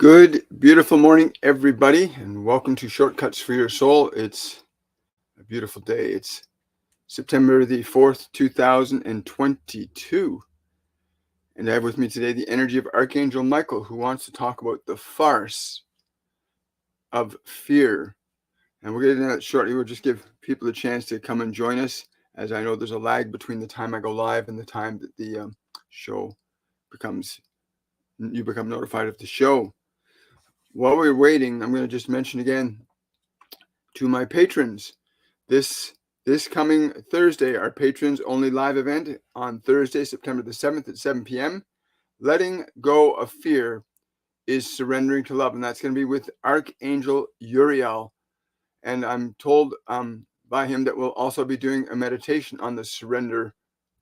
Good, beautiful morning, everybody, and welcome to Shortcuts for Your Soul. It's a beautiful day. It's September the 4th, 2022. And I have with me today the energy of Archangel Michael, who wants to talk about the farce of fear. And we'll get into that shortly. We'll just give people a chance to come and join us, as I know there's a lag between the time I go live and the time that the show you become notified of the show. While we're waiting, I'm going to just mention again to my patrons, this coming Thursday, our patrons only live event on Thursday, September the 7th at 7 p.m. Letting go of fear is surrendering to love, and that's going to be with Archangel Uriel. And I'm told by him that we'll also be doing a meditation on the surrender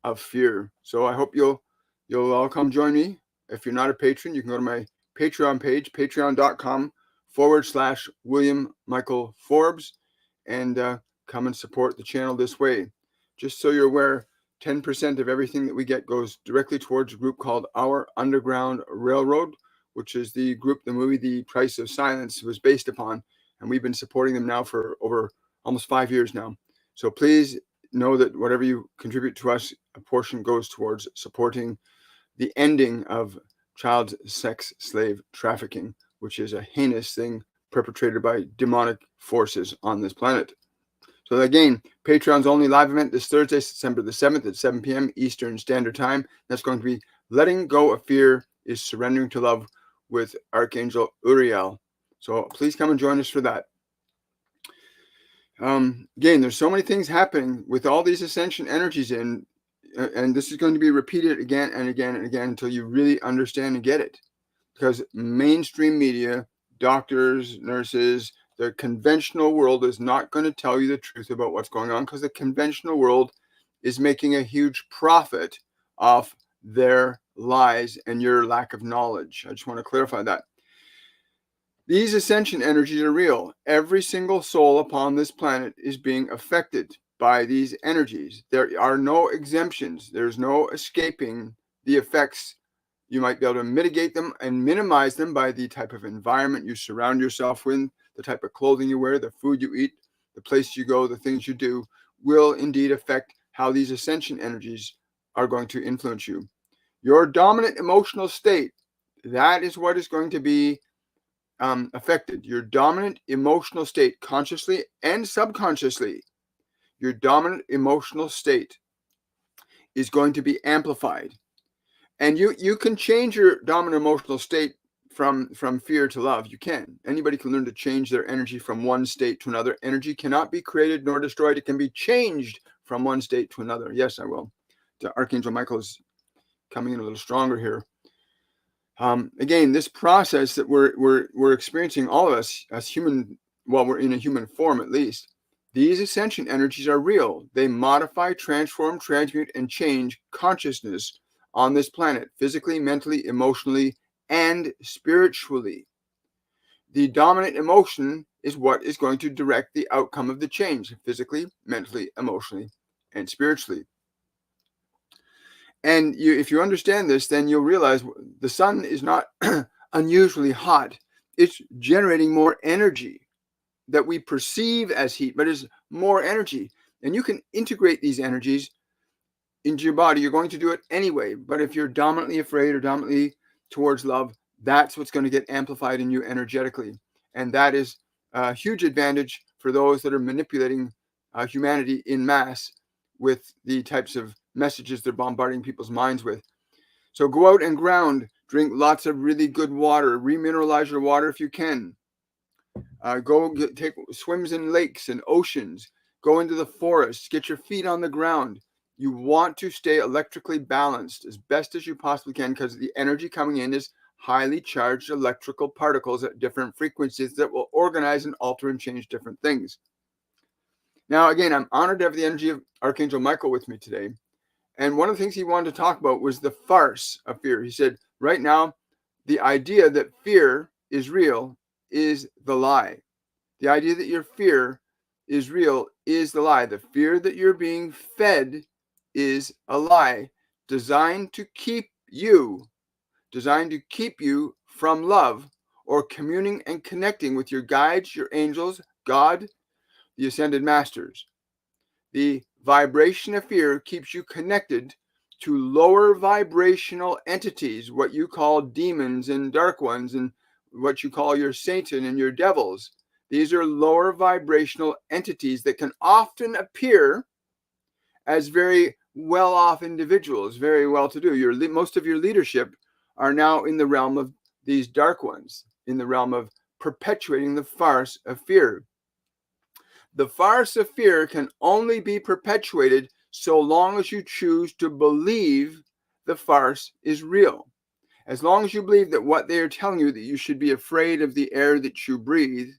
of fear. So I hope you'll all come join me. If you're not a patron, you can go to my Patreon page, patreon.com/William Michael Forbes, and come and support the channel this way. Just so you're aware, 10% of everything that we get goes directly towards a group called Our Underground Railroad, which is the group the movie The Price of Silence was based upon. And we've been supporting them now for over almost 5 years now. So please know that whatever you contribute to us, a portion goes towards supporting the ending of child sex slave trafficking, which is a heinous thing perpetrated by demonic forces on this planet. So again, Patreon's only live event this Thursday, September the 7th at 7 p.m. Eastern Standard Time. That's going to be Letting Go of Fear is Surrendering to Love with Archangel Uriel. So please come and join us for that. Again, there's so many things happening with all these ascension energies in, and this is going to be repeated again and again and again until you really understand and get it. Because mainstream media, doctors, nurses, the conventional world is not going to tell you the truth about what's going on, because the conventional world is making a huge profit off their lies and your lack of knowledge. I just want to clarify that. These ascension energies are real. Every single soul upon this planet is being affected by these energies. There are no exemptions. There's no escaping the effects. You might be able to mitigate them and minimize them by the type of environment you surround yourself with, the type of clothing you wear, the food you eat, the place you go, the things you do will indeed affect how these ascension energies are going to influence you. Your dominant emotional state, that is what is going to be affected. Your dominant emotional state, consciously and subconsciously, your dominant emotional state is going to be amplified. And you can change your dominant emotional state from fear to love. You can. Anybody can learn to change their energy from one state to another. Energy cannot be created nor destroyed. It can be changed from one state to another. Yes, I will. The Archangel Michael is coming in a little stronger here. Again, this process that we're experiencing, all of us as human, well, we're in a human form at least. These ascension energies are real. They modify, transform, transmute, and change consciousness on this planet, physically, mentally, emotionally, and spiritually. The dominant emotion is what is going to direct the outcome of the change, physically, mentally, emotionally, and spiritually. And if you understand this, then you'll realize the sun is not unusually hot. It's generating more energy that we perceive as heat, but is more energy. And you can integrate these energies into your body. You're going to do it anyway. But if you're dominantly afraid or dominantly towards love, that's what's going to get amplified in you energetically. And that is a huge advantage for those that are manipulating humanity in mass with the types of messages they're bombarding people's minds with. So go out and ground, drink lots of really good water, remineralize your water if you can. Take swims in lakes and oceans, go into the forests, get your feet on the ground. You want to stay electrically balanced as best as you possibly can, because the energy coming in is highly charged electrical particles at different frequencies that will organize and alter and change different things. Now, again, I'm honored to have the energy of Archangel Michael with me today. And one of the things he wanted to talk about was the farce of fear. He said, right now, the idea that fear is real is the lie. The idea that your fear is real is the lie. The fear that you're being fed is a lie designed to keep you from love or communing and connecting with your guides, your angels, God, the ascended masters. The vibration of fear keeps you connected to lower vibrational entities, what you call demons and dark ones, and what you call your Satan and your devils. These are lower vibrational entities that can often appear as very well-off individuals, very well-to-do. Most of your leadership are now in the realm of these dark ones, in the realm of perpetuating the farce of fear. The farce of fear can only be perpetuated so long as you choose to believe the farce is real. As long as you believe that what they are telling you, that you should be afraid of the air that you breathe,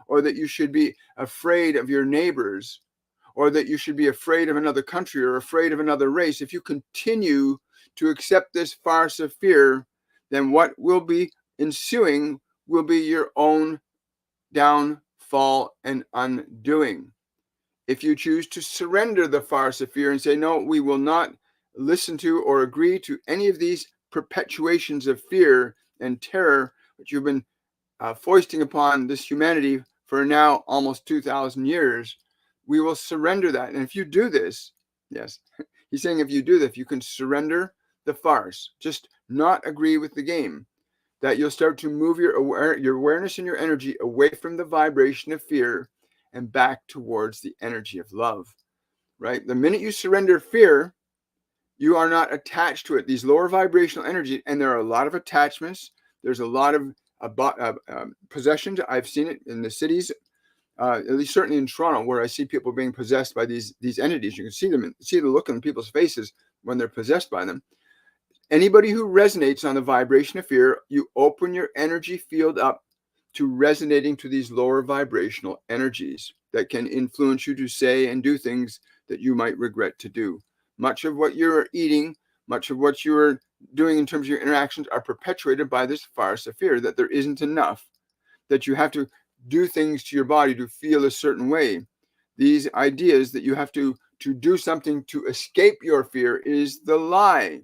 or that you should be afraid of your neighbors, or that you should be afraid of another country or afraid of another race, if you continue to accept this farce of fear, then what will be ensuing will be your own downfall and undoing. If you choose to surrender the farce of fear and say, no, we will not listen to or agree to any of these perpetuations of fear and terror that you've been foisting upon this humanity for now almost 2,000 years, we will surrender that. And if you do this, yes, he's saying if you do this, you can surrender the farce, just not agree with the game, that you'll start to move your awareness and your energy away from the vibration of fear and back towards the energy of love, right? The minute you surrender fear, you are not attached to it. These lower vibrational energy, and there are a lot of attachments. There's a lot of possessions. I've seen it in the cities, at least certainly in Toronto, where I see people being possessed by these entities. You can see them, see the look on people's faces when they're possessed by them. Anybody who resonates on the vibration of fear, you open your energy field up to resonating to these lower vibrational energies that can influence you to say and do things that you might regret to do. Much of what you're eating, much of what you're doing in terms of your interactions are perpetuated by this farce of fear, that there isn't enough, that you have to do things to your body to feel a certain way. These ideas that you have to do something to escape your fear is the lie.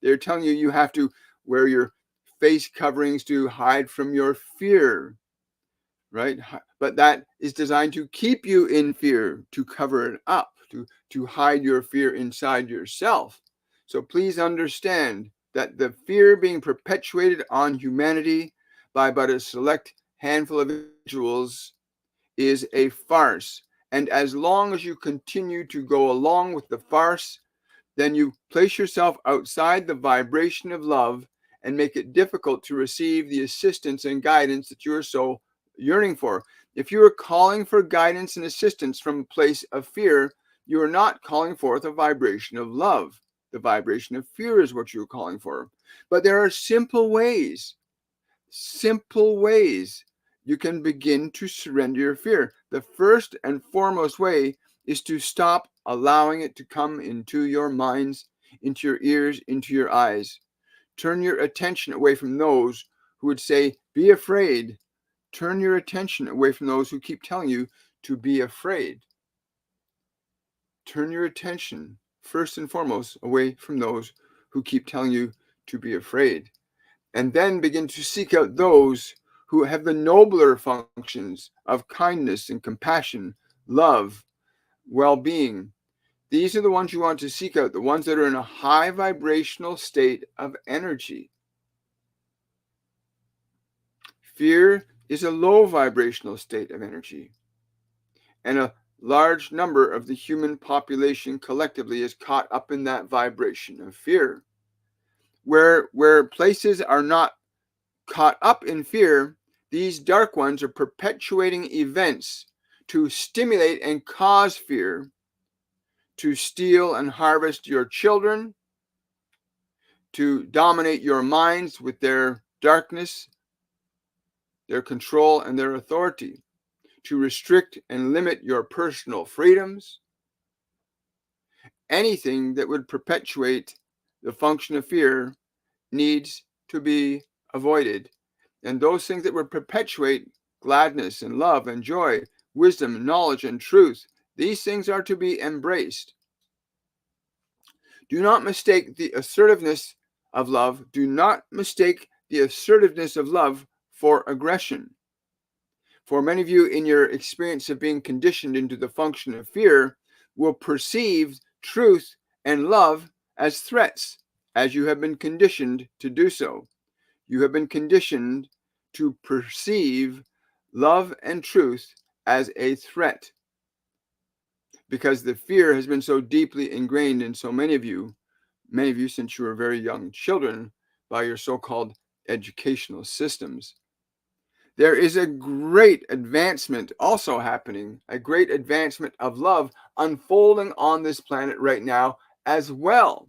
They're telling you have to wear your face coverings to hide from your fear, right? But that is designed to keep you in fear, to cover it up, to hide your fear inside yourself. So please understand that the fear being perpetuated on humanity by but a select handful of individuals is a farce. And as long as you continue to go along with the farce, then you place yourself outside the vibration of love and make it difficult to receive the assistance and guidance that you are so yearning for. If you are calling for guidance and assistance from a place of fear, you are not calling forth a vibration of love. The vibration of fear is what you're calling for. But there are simple ways you can begin to surrender your fear. The first and foremost way is to stop allowing it to come into your minds, into your ears, into your eyes. Turn your attention away from those who would say, be afraid. Turn your attention away from those who keep telling you to be afraid. Turn your attention, first and foremost, away from those who keep telling you to be afraid. And then begin to seek out those who have the nobler functions of kindness and compassion, love, well-being. These are the ones you want to seek out, the ones that are in a high vibrational state of energy. Fear is a low vibrational state of energy. And a large number of the human population collectively is caught up in that vibration of fear. Where places are not caught up in fear, these dark ones are perpetuating events to stimulate and cause fear, to steal and harvest your children, to dominate your minds with their darkness, their control, and their authority, to restrict and limit your personal freedoms. Anything that would perpetuate the function of fear needs to be avoided. And those things that would perpetuate gladness and love and joy, wisdom, knowledge, and truth, these things are to be embraced. Do not mistake the assertiveness of love. Do not mistake the assertiveness of love for aggression. For many of you, in your experience of being conditioned into the function of fear, will perceive truth and love as threats, as you have been conditioned to do so. You have been conditioned to perceive love and truth as a threat, because the fear has been so deeply ingrained in so many of you since you were very young children, by your so-called educational systems. There is a great advancement also happening, a great advancement of love unfolding on this planet right now, as well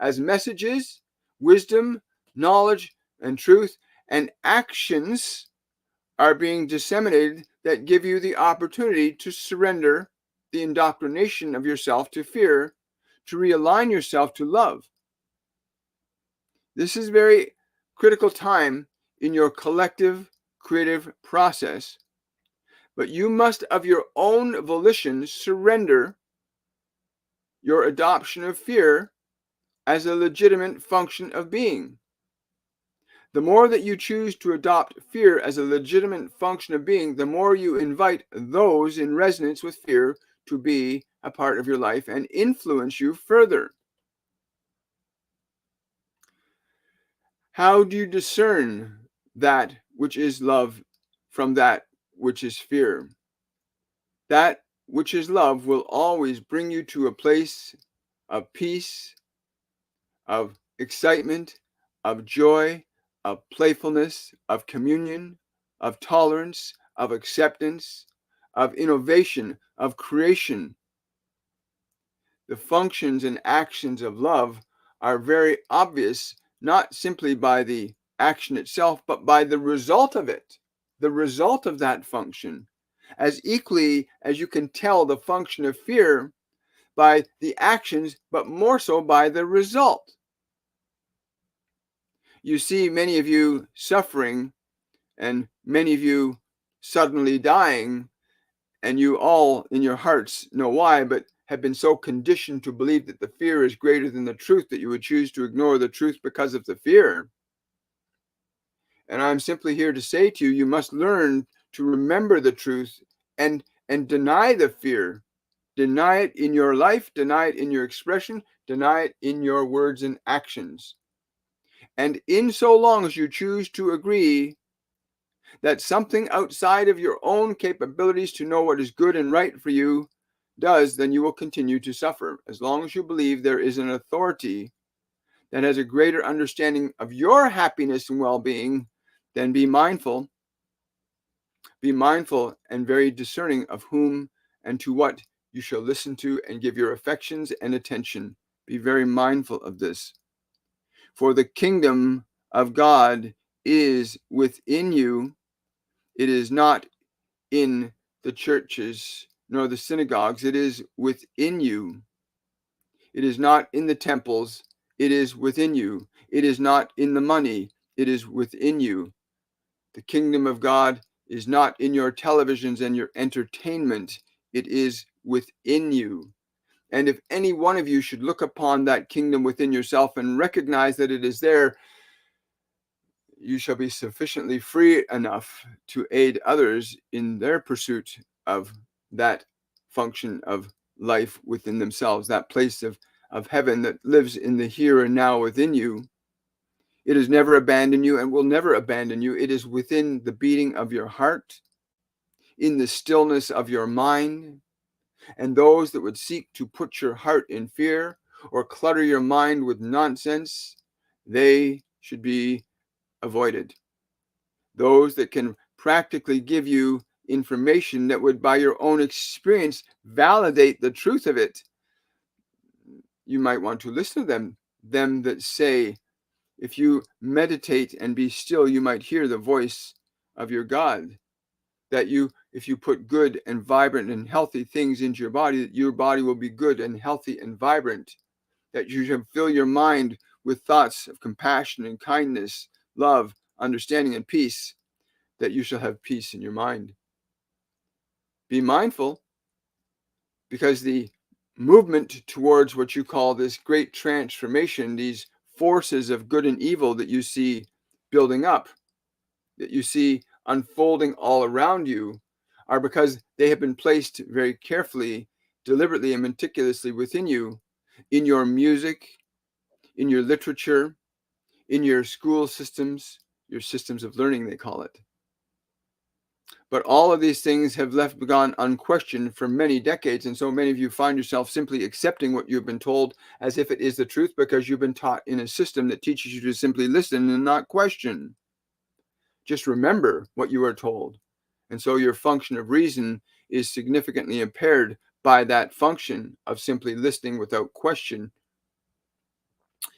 as messages, wisdom, knowledge, and truth, and actions are being disseminated that give you the opportunity to surrender the indoctrination of yourself to fear, to realign yourself to love. This is a very critical time in your collective creative process, but you must, of your own volition, surrender your adoption of fear as a legitimate function of being. The more that you choose to adopt fear as a legitimate function of being, the more you invite those in resonance with fear to be a part of your life and influence you further. How do you discern that which is love from that which is fear? That which is love will always bring you to a place of peace, of excitement, of joy, of playfulness, of communion, of tolerance, of acceptance, of innovation, of creation. The functions and actions of love are very obvious, not simply by the action itself, but by the result of it, the result of that function, as equally as you can tell the function of fear by the actions, but more so by the result. You see many of you suffering and many of you suddenly dying, and you all in your hearts know why, but have been so conditioned to believe that the fear is greater than the truth that you would choose to ignore the truth because of the fear. And I'm simply here to say to you, you must learn to remember the truth and deny the fear. Deny it in your life, deny it in your expression, deny it in your words and actions. And in so long as you choose to agree that something outside of your own capabilities to know what is good and right for you does, then you will continue to suffer. As long as you believe there is an authority that has a greater understanding of your happiness and well-being, then be mindful. Be mindful and very discerning of whom and to what you shall listen to and give your affections and attention. Be very mindful of this. For the kingdom of God is within you. It is not in the churches nor the synagogues. It is within you. It is not in the temples. It is within you. It is not in the money. It is within you. The kingdom of God is not in your televisions and your entertainment. It is within you. And if any one of you should look upon that kingdom within yourself and recognize that it is there, you shall be sufficiently free enough to aid others in their pursuit of that function of life within themselves, that place of heaven that lives in the here and now within you. It has never abandoned you and will never abandon you. It is within the beating of your heart, in the stillness of your mind. And those that would seek to put your heart in fear or clutter your mind with nonsense, they should be avoided. Those that can practically give you information that would, by your own experience, validate the truth of it, you might want to listen to them that say, if you meditate and be still, you might hear the voice of your God. That if you put good and vibrant and healthy things into your body will be good and healthy and vibrant. That you should fill your mind with thoughts of compassion and kindness, love, understanding, and peace, that you shall have peace in your mind. Be mindful, because the movement towards what you call this great transformation, these forces of good and evil that you see building up, that you see unfolding all around you are because they have been placed very carefully, deliberately, and meticulously within you, in your music, in your literature, in your school systems, your systems of learning, they call it. But all of these things have gone unquestioned for many decades, and so many of you find yourself simply accepting what you've been told as if it is the truth, because you've been taught in a system that teaches you to simply listen and not question. Just remember what you are told. And so your function of reason is significantly impaired by that function of simply listening without question,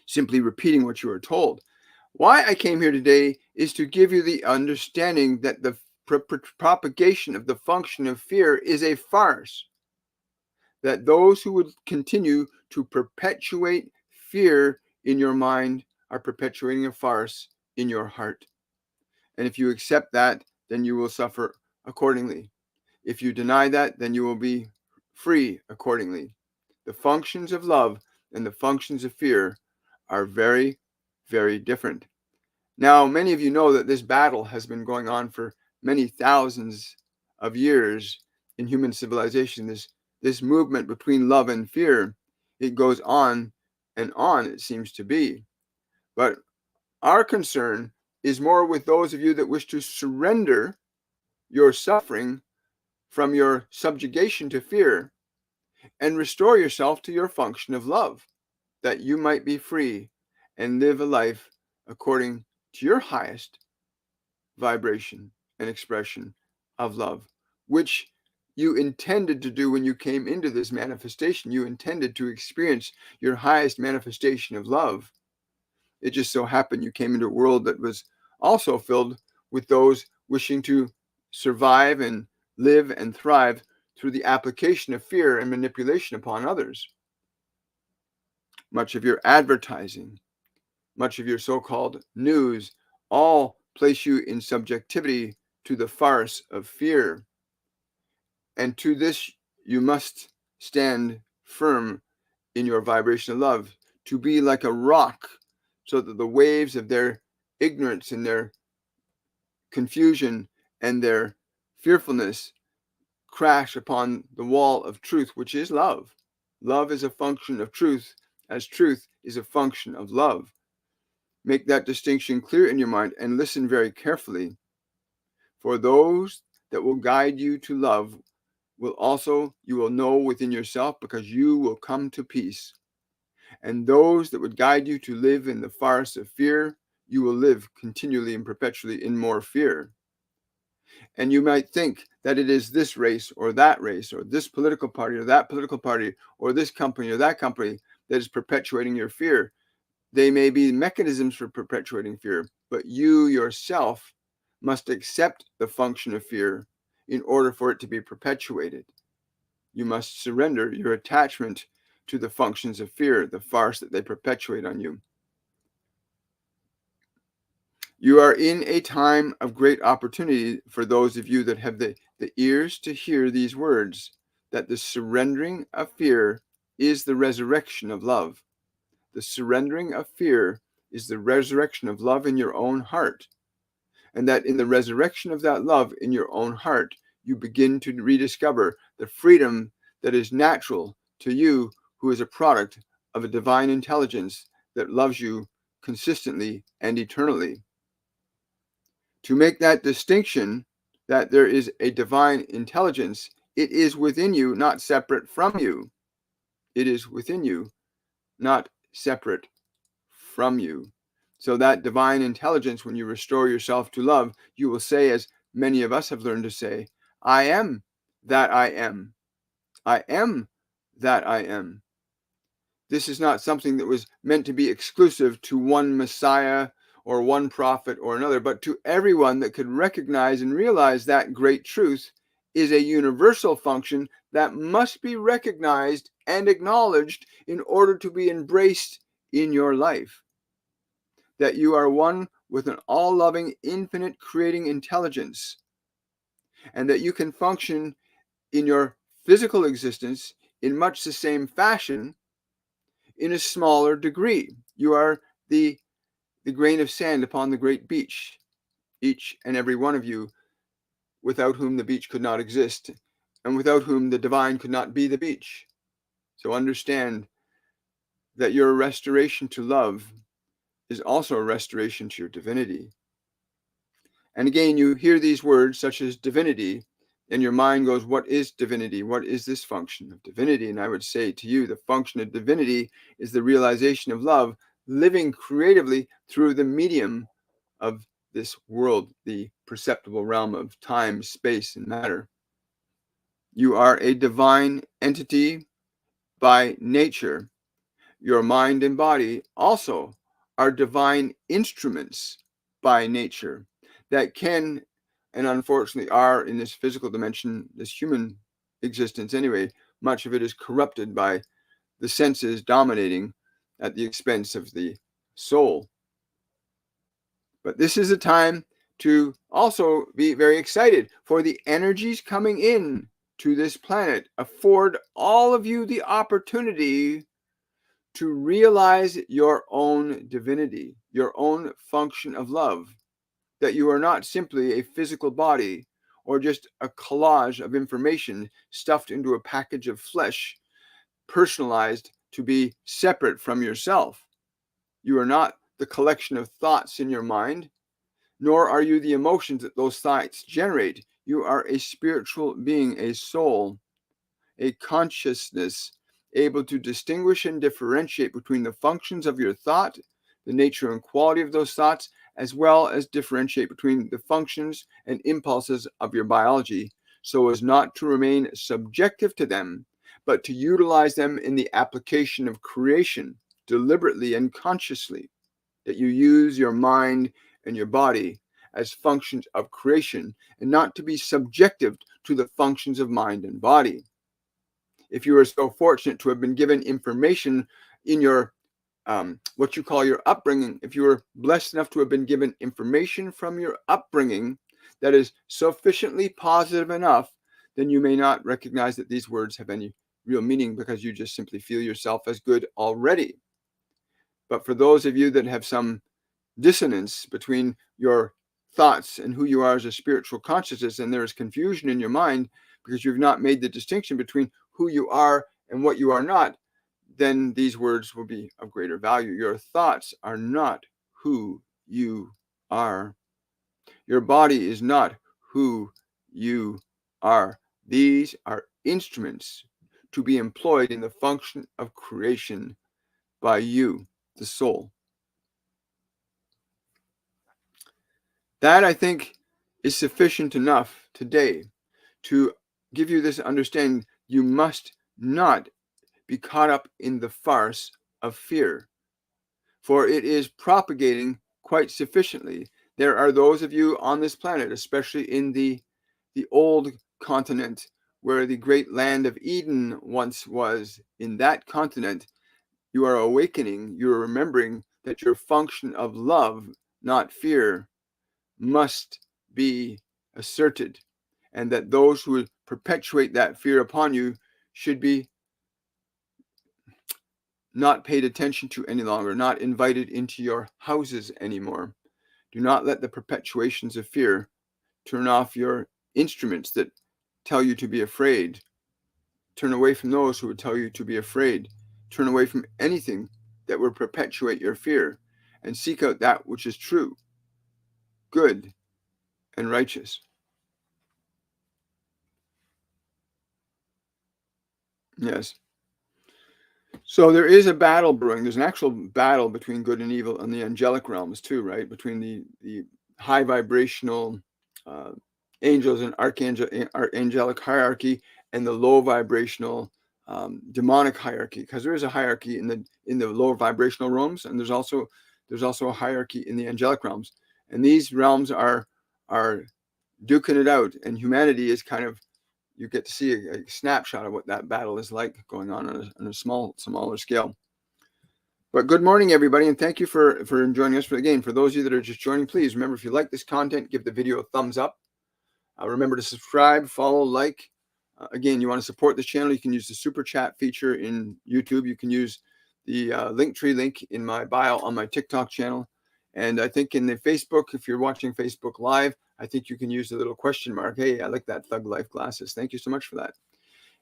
simply repeating what you are told. Why I came here today is to give you the understanding that the propagation of the function of fear is a farce, that those who would continue to perpetuate fear in your mind are perpetuating a farce in your heart. And if you accept that, then you will suffer accordingly. If you deny that, then you will be free accordingly. The functions of love and the functions of fear are very, very different. Now, many of you know that this battle has been going on for many thousands of years in human civilization. This movement between love and fear, it goes on and on, it seems to be. But our concern is more with those of you that wish to surrender your suffering from your subjugation to fear and restore yourself to your function of love, that you might be free and live a life according to your highest vibration and expression of love, which you intended to do when you came into this manifestation. You intended to experience your highest manifestation of love. It just so happened you came into a world that was also filled with those wishing to survive and live and thrive through the application of fear and manipulation upon others. Much of your advertising, much of your so-called news, all place you in subjectivity to the farce of fear. And to this, you must stand firm in your vibration of love, to be like a rock, so that the waves of their ignorance and their confusion and their fearfulness crash upon the wall of truth, which is love. Love is a function of truth, as truth is a function of love. Make that distinction clear in your mind and listen very carefully. For those that will guide you to love you will know within yourself, because you will come to peace. And those that would guide you to live in the farce of fear, you will live continually and perpetually in more fear. And you might think that it is this race, or this political party, or that political party, or this company, or that company that is perpetuating your fear. They may be mechanisms for perpetuating fear, but you yourself must accept the function of fear in order for it to be perpetuated. You must surrender your attachment to the functions of fear, the farce that they perpetuate on you. You are in a time of great opportunity for those of you that have the ears to hear these words, that the surrendering of fear is the resurrection of love. The surrendering of fear is the resurrection of love in your own heart. And that in the resurrection of that love in your own heart, you begin to rediscover the freedom that is natural to you, who is a product of a divine intelligence that loves you consistently and eternally. To make that distinction, that there is a divine intelligence, it is within you, not separate from you. It is within you, not separate from you. So that divine intelligence, when you restore yourself to love, you will say, as many of us have learned to say, I am that I am. I am that I am. This is not something that was meant to be exclusive to one Messiah or one prophet or another, but to everyone that could recognize and realize that great truth is a universal function that must be recognized and acknowledged in order to be embraced in your life. That you are one with an all-loving, infinite creating intelligence, and that you can function in your physical existence in much the same fashion, in a smaller degree. You are the grain of sand upon the great beach. each and every one of you, without whom the beach could not exist, and without whom the divine could not be the beach. So understand that your restoration to love is also a restoration to your divinity. And again, you hear these words such as divinity, and your mind goes, what is divinity? What is this function of divinity? And I would say to you, the function of divinity is the realization of love, living creatively through the medium of this world, the perceptible realm of time, space, and matter. You are a divine entity by nature. Your mind and body also are divine instruments by nature that can, and unfortunately are in this physical dimension, this human existence anyway, much of it is corrupted by the senses dominating at the expense of the soul. But this is a time to also be very excited, for the energies coming in to this planet afford all of you the opportunity to realize your own divinity, your own function of love, that you are not simply a physical body or just a collage of information stuffed into a package of flesh, personalized to be separate from yourself. You are not the collection of thoughts in your mind, nor are you the emotions that those thoughts generate. You are a spiritual being, a soul, a consciousness able to distinguish and differentiate between the functions of your thought, the nature and quality of those thoughts, as well as differentiate between the functions and impulses of your biology, so as not to remain subjective to them, but to utilize them in the application of creation deliberately and consciously, that you use your mind and your body as functions of creation and not to be subjective to the functions of mind and body. If you are so fortunate to have been given information in your what you call your upbringing, if you were blessed enough to have been given information from your upbringing that is sufficiently positive enough, then you may not recognize that these words have any real meaning because you just simply feel yourself as good already. But for those of you that have some dissonance between your thoughts and who you are as a spiritual consciousness, and there is confusion in your mind because you've not made the distinction between who you are and what you are not, then these words will be of greater value. Your thoughts are not who you are. Your body is not who you are. These are instruments to be employed in the function of creation by you, the soul. That, I think, is sufficient enough today to give you this understanding. You must not be caught up in the farce of fear, for it is propagating quite sufficiently. There are those of you on this planet, especially in the old continent, where the great land of Eden once was. In that continent, you are awakening, you are remembering that your function of love, not fear, must be asserted, and that those who would perpetuate that fear upon you should be not paid attention to any longer, not invited into your houses anymore. Do not let the perpetuations of fear turn off your instruments that tell you to be afraid. Turn away from those who would tell you to be afraid. Turn away from anything that would perpetuate your fear, and seek out that which is true, good, and righteous. Yes. So there is a battle brewing. There's an actual battle between good and evil in the angelic realms too, right? Between the high vibrational angels and angelic hierarchy and the low vibrational demonic hierarchy. Because there is a hierarchy in the lower vibrational realms, and there's also a hierarchy in the angelic realms. And these realms are duking it out, and humanity is kind of, you get to see a snapshot of what that battle is like going on a smaller scale. But good morning, everybody, and thank you for joining us. Again, for those of you that are just joining, please remember, if you like this content, give the video a thumbs up. Remember to subscribe, follow, like. Again, you want to support this channel, you can use the super chat feature in YouTube. You can use the Linktree link in my bio on my TikTok channel. And I think in the Facebook, if you're watching Facebook Live, I think you can use the little question mark. Hey, I like that Thug Life glasses. Thank you so much for that.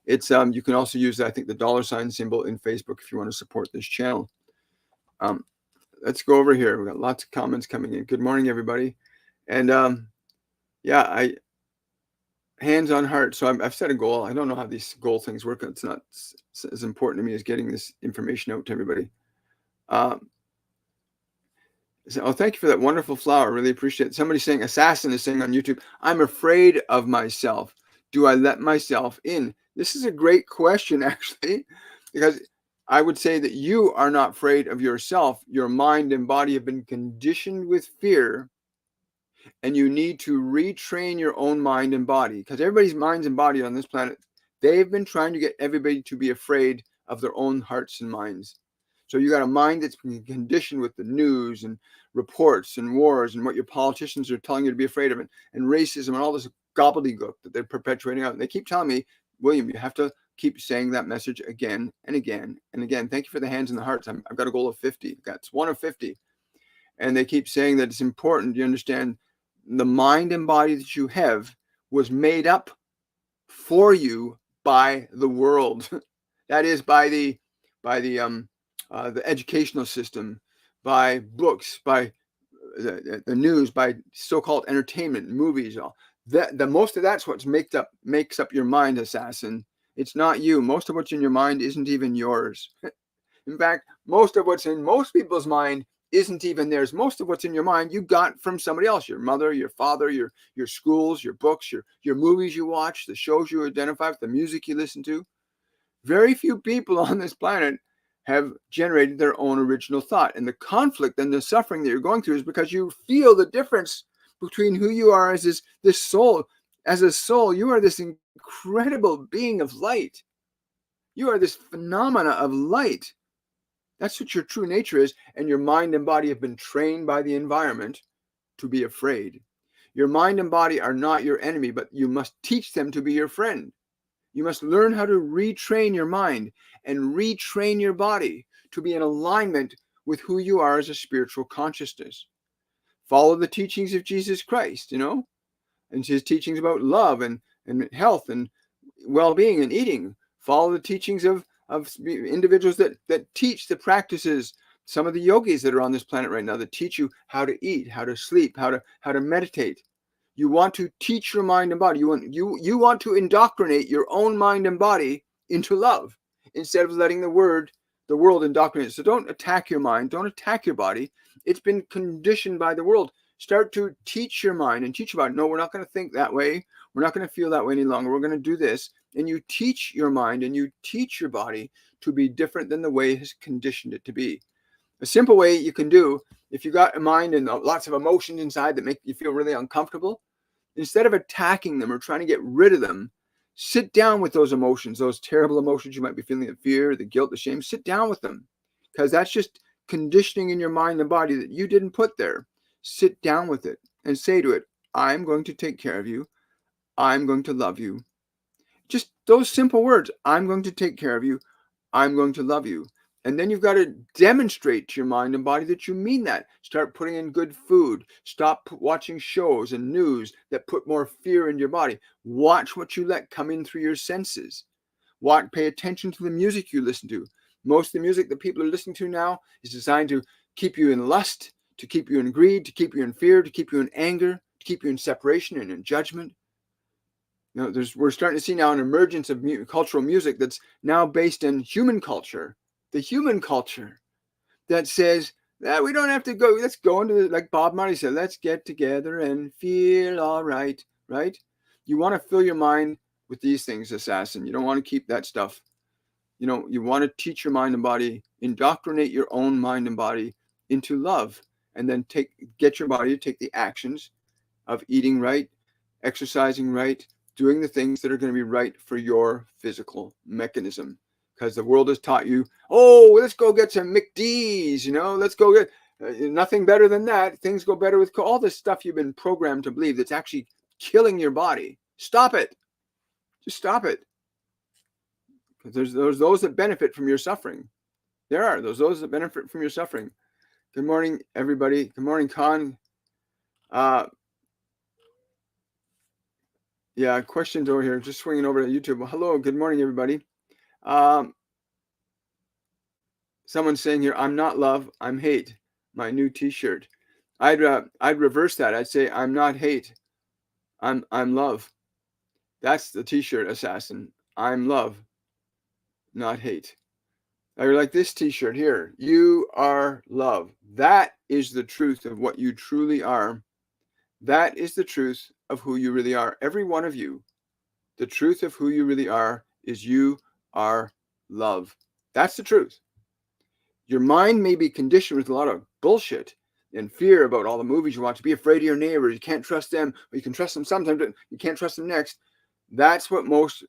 It's you can also use, I think, the $ symbol in Facebook if you want to support this channel. Let's go over here. We've got lots of comments coming in. Good morning, everybody. And yeah, hands on heart. So I've set a goal. I don't know how these goal things work. It's not as important to me as getting this information out to everybody. So, thank you for that wonderful flower. Really appreciate it. Somebody saying, Assassin is saying on YouTube, I'm afraid of myself. Do I let myself in? This is a great question, actually, because I would say that you are not afraid of yourself. Your mind and body have been conditioned with fear, and you need to retrain your own mind and body, because everybody's minds and body on this planet, they've been trying to get everybody to be afraid of their own hearts and minds. So you got a mind that's been conditioned with the news and reports and wars and what your politicians are telling you to be afraid of, and racism and all this gobbledygook that they're perpetuating out. And they keep telling me, William, you have to keep saying that message again and again and again. Thank you for the hands and the hearts. I've got a goal of 50. That's one of 50. And they keep saying that it's important. You understand, the mind and body that you have was made up for you by the world. That is by the educational system, by books, by the news, by so-called entertainment, movies. All that, the most of that's what makes up your mind, Assassin. It's not you. Most of what's in your mind isn't even yours. In fact, most of what's in most people's mind isn't even theirs. Most of what's in your mind you got from somebody else, your mother, your father, your schools, your books, your movies you watch, the shows you identify with, the music you listen to. Very few people on this planet have generated their own original thought. And the conflict and the suffering that you're going through is because you feel the difference between who you are as this soul. As a soul, you are this incredible being of light. You are this phenomena of light. That's what your true nature is. And your mind and body have been trained by the environment to be afraid. Your mind and body are not your enemy, but you must teach them to be your friend. You must learn how to retrain your mind and retrain your body to be in alignment with who you are as a spiritual consciousness. Follow the teachings of Jesus Christ, and his teachings about love and health and well-being and eating. Follow the teachings of individuals that teach the practices, some of the yogis that are on this planet right now, that teach you how to eat, how to sleep, how to meditate. You want to teach your mind and body. You want to indoctrinate your own mind and body into love instead of letting the world indoctrinate. So don't attack your mind. Don't attack your body. It's been conditioned by the world. Start to teach your mind and teach your body. No, we're not going to think that way. We're not going to feel that way any longer. We're going to do this. And you teach your mind and you teach your body to be different than the way it has conditioned it to be. A simple way you can do, if you got a mind and lots of emotions inside that make you feel really uncomfortable, instead of attacking them or trying to get rid of them, sit down with those emotions, those terrible emotions you might be feeling, the fear, the guilt, the shame. Sit down with them, because that's just conditioning in your mind and body that you didn't put there. Sit down with it and say to it, I'm going to take care of you. I'm going to love you. Just those simple words. I'm going to take care of you. I'm going to love you. And then you've got to demonstrate to your mind and body that you mean that. Start putting in good food. Stop watching shows and news that put more fear in your body. Watch what you let come in through your senses. Pay attention to the music you listen to. Most of the music that people are listening to now is designed to keep you in lust, to keep you in greed, to keep you in fear, to keep you in anger, to keep you in separation and in judgment. We're starting to see now an emergence of cultural music that's now based in human culture. The human culture that says that we don't have to go. Let's go into like Bob Marley said, let's get together and feel all right, right? You want to fill your mind with these things, Assassin. You don't want to keep that stuff. You want to teach your mind and body, indoctrinate your own mind and body into love, and then get your body to take the actions of eating right, exercising right, doing the things that are going to be right for your physical mechanism. Because the world has taught you, let's go get some McD's, let's go get nothing better than that. Things go better with all this stuff you've been programmed to believe that's actually killing your body. Stop it. Just stop it. Because there's those that benefit from your suffering. There are those that benefit from your suffering. Good morning, everybody. Good morning, Con. Yeah, questions over here. Just swinging over to YouTube. Well, hello, good morning, everybody. Someone's saying here, I'm not love, I'm hate. My new T-shirt. I'd reverse that. I'd say I'm not hate, I'm love. That's the T-shirt assassin. I'm love, not hate. Or like this T-shirt here. You are love. That is the truth of what you truly are. That is the truth of who you really are. Every one of you. The truth of who you really are is you are love. That's the truth. Your mind may be conditioned with a lot of bullshit and fear about all the movies you watch. To be afraid of your neighbors. You can't trust them, or you can trust them sometimes, but you can't trust them next. That's what most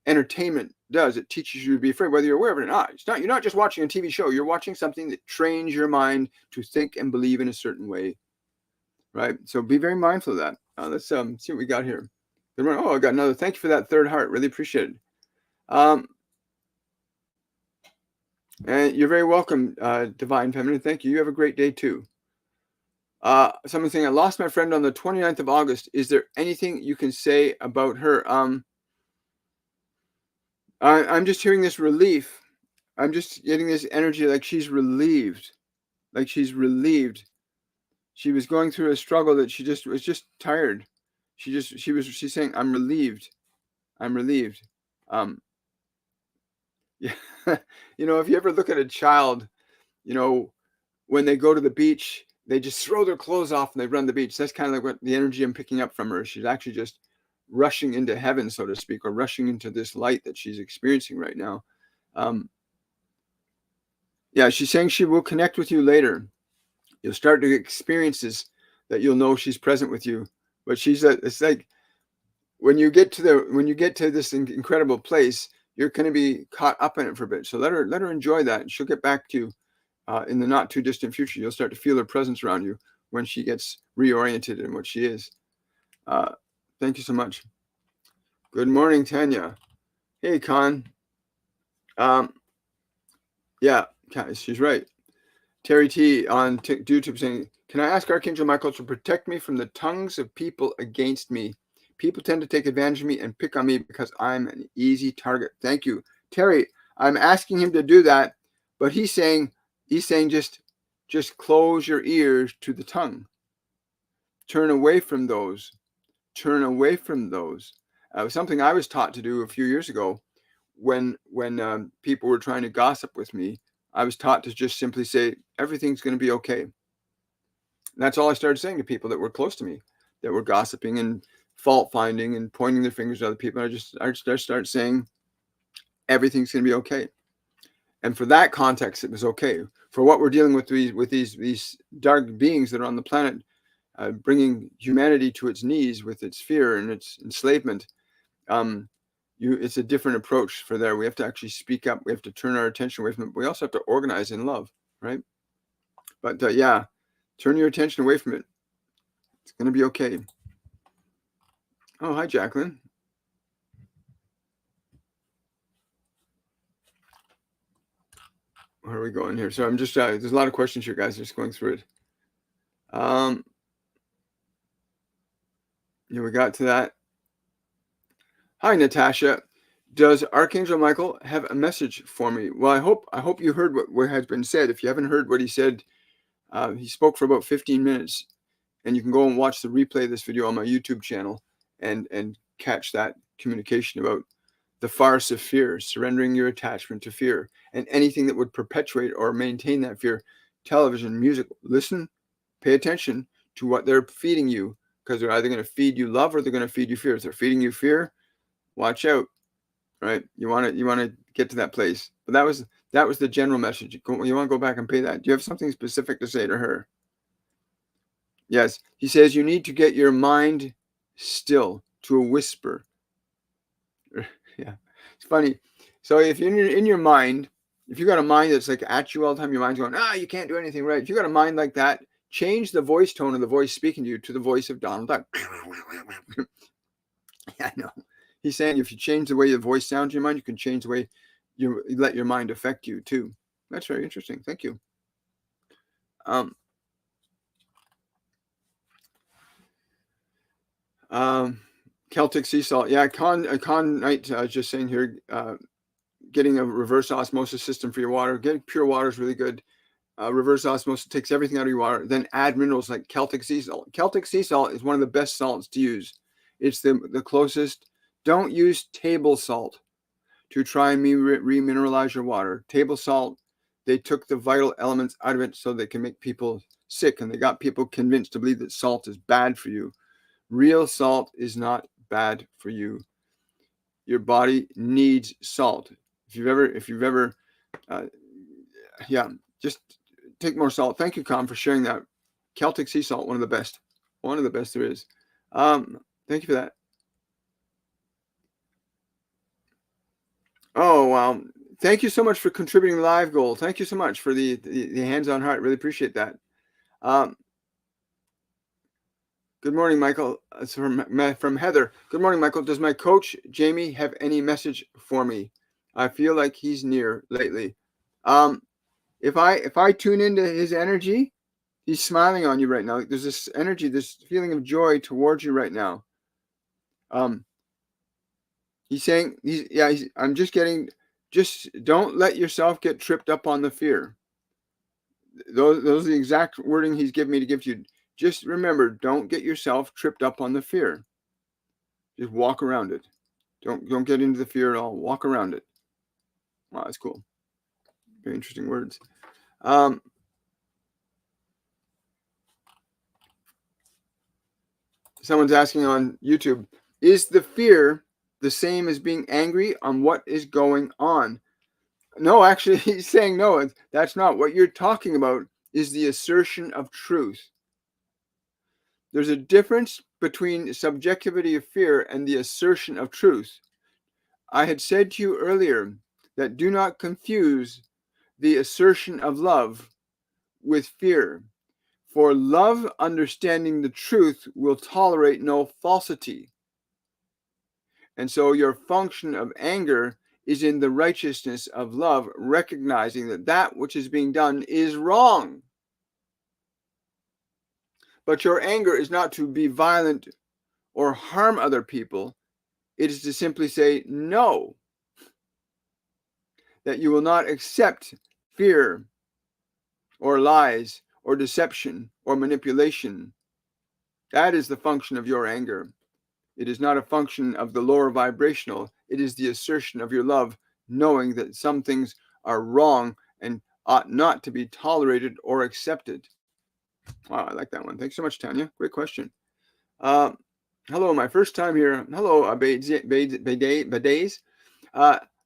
entertainment does. It teaches you to be afraid, whether you're aware of it or not. You're not just watching a TV show. You're watching something that trains your mind to think and believe in a certain way. Right? So be very mindful of that. Let's see what we got here. Oh, I got another. Thank you for that third heart. Really appreciate it. And you're very welcome, Divine Feminine. Thank you. You have a great day too. Someone saying, I lost my friend on the 29th of August. Is there anything you can say about her? I'm just hearing this relief. I'm just getting this energy like she's relieved. Like she's relieved. She was going through a struggle that she just was just tired. She's saying, I'm relieved. I'm relieved. Yeah. If you ever look at a child, when they go to the beach, they just throw their clothes off and they run the beach. That's kind of like what the energy I'm picking up from her. She's actually just rushing into heaven, so to speak, or rushing into this light that she's experiencing right now. Yeah, she's saying she will connect with you later. You'll start to get experiences that you'll know she's present with you. But it's like when you get to this incredible place, you're going to be caught up in it for a bit. So let her enjoy that. She'll get back to you in the not too distant future. You'll start to feel her presence around you when she gets reoriented in what she is. Thank you so much. Good morning, Tanya. Hey, Con. Yeah, she's right. Terry T on YouTube saying, can I ask Archangel Michael to protect me from the tongues of people against me? People tend to take advantage of me and pick on me because I'm an easy target. Thank you, Terry. I'm asking him to do that, but he's saying just close your ears to the tongue. Turn away from those. Turn away from those. Something I was taught to do a few years ago when people were trying to gossip with me. I was taught to just simply say, everything's going to be okay. And that's all I started saying to people that were close to me, that were gossiping and fault finding and pointing their fingers at other people. I just started saying, everything's going to be okay. And for that context, it was okay. For what we're dealing with these dark beings that are on the planet, bringing humanity to its knees with its fear and its enslavement, it's a different approach for there. We have to actually speak up. We have to turn our attention away from it. We also have to organize in love, right? But yeah, turn your attention away from it. It's going to be okay. Oh, hi, Jacqueline. Where are we going here? So I'm just, there's a lot of questions here, guys. Just going through it. Yeah, we got to that. Hi, Natasha. Does Archangel Michael have a message for me? Well, I hope you heard what has been said. If you haven't heard what he said, he spoke for about 15 minutes, and you can go and watch the replay of this video on my YouTube channel and catch that communication about the farce of fear, surrendering your attachment to fear, and anything that would perpetuate or maintain that fear. Television, music, listen, pay attention to what they're feeding you, because they're either going to feed you love or they're going to feed you fear. If they're feeding you fear, watch out. Right? You want to get to that place. But that was the general message. You want to go back and pay that. Do you have something specific to say to her? Yes. He says you need to get your mind still to a whisper. Yeah. It's funny. So if you're in your mind, if you got a mind that's like at you all the time, your mind's going, you can't do anything right. If you got a mind like that, change the voice tone of the voice speaking to you to the voice of Donald Duck. Yeah, I know. He's saying if you change the way your voice sounds in your mind, you can change the way you let your mind affect you too. That's very interesting. Thank you. Um, Celtic sea salt. Yeah, Con Knight just saying here, getting a reverse osmosis system for your water. Getting pure water is really good. Reverse osmosis takes everything out of your water. Then add minerals like Celtic sea salt. Celtic sea salt is one of the best salts to use. It's the closest. Don't use table salt to try and remineralize your water. Table salt, they took the vital elements out of it so they can make people sick, and they got people convinced to believe that salt is bad for you. Real salt is not bad for you. Your body needs salt. If you've ever, yeah, just take more salt. Thank you, Con, for sharing that. Celtic sea salt, one of the best there is. Thank you for that. Oh, wow. Thank you so much for contributing live goal. Thank you so much for the hands-on heart. Really appreciate that. Good morning, Michael. It's from Heather. Good morning, Michael. Does my coach, Jamie, have any message for me? I feel like he's near lately. If I tune into his energy, he's smiling on you right now. There's this energy, this feeling of joy towards you right now. He's saying, I'm just getting, just don't let yourself get tripped up on the fear. Those are the exact wording he's given me to give to you. Just remember, don't get yourself tripped up on the fear. Just walk around it. Don't get into the fear at all. Walk around it. Wow, that's cool. Very interesting words. Someone's asking on YouTube, is the fear the same as being angry on what is going on? No, actually, he's saying no, that's not. What you're talking about is the assertion of truth. There's a difference between subjectivity of fear and the assertion of truth. I had said to you earlier that do not confuse the assertion of love with fear. For love, understanding the truth, will tolerate no falsity. And so your function of anger is in the righteousness of love, recognizing that that which is being done is wrong. But your anger is not to be violent or harm other people. It is to simply say no, that you will not accept fear or lies or deception or manipulation. That is the function of your anger. It is not a function of the lower vibrational. It is the assertion of your love, knowing that some things are wrong and ought not to be tolerated or accepted. Wow, I like that one. Thanks so much, Tanya. Great question. Hello, my first time here. Hello, Badays.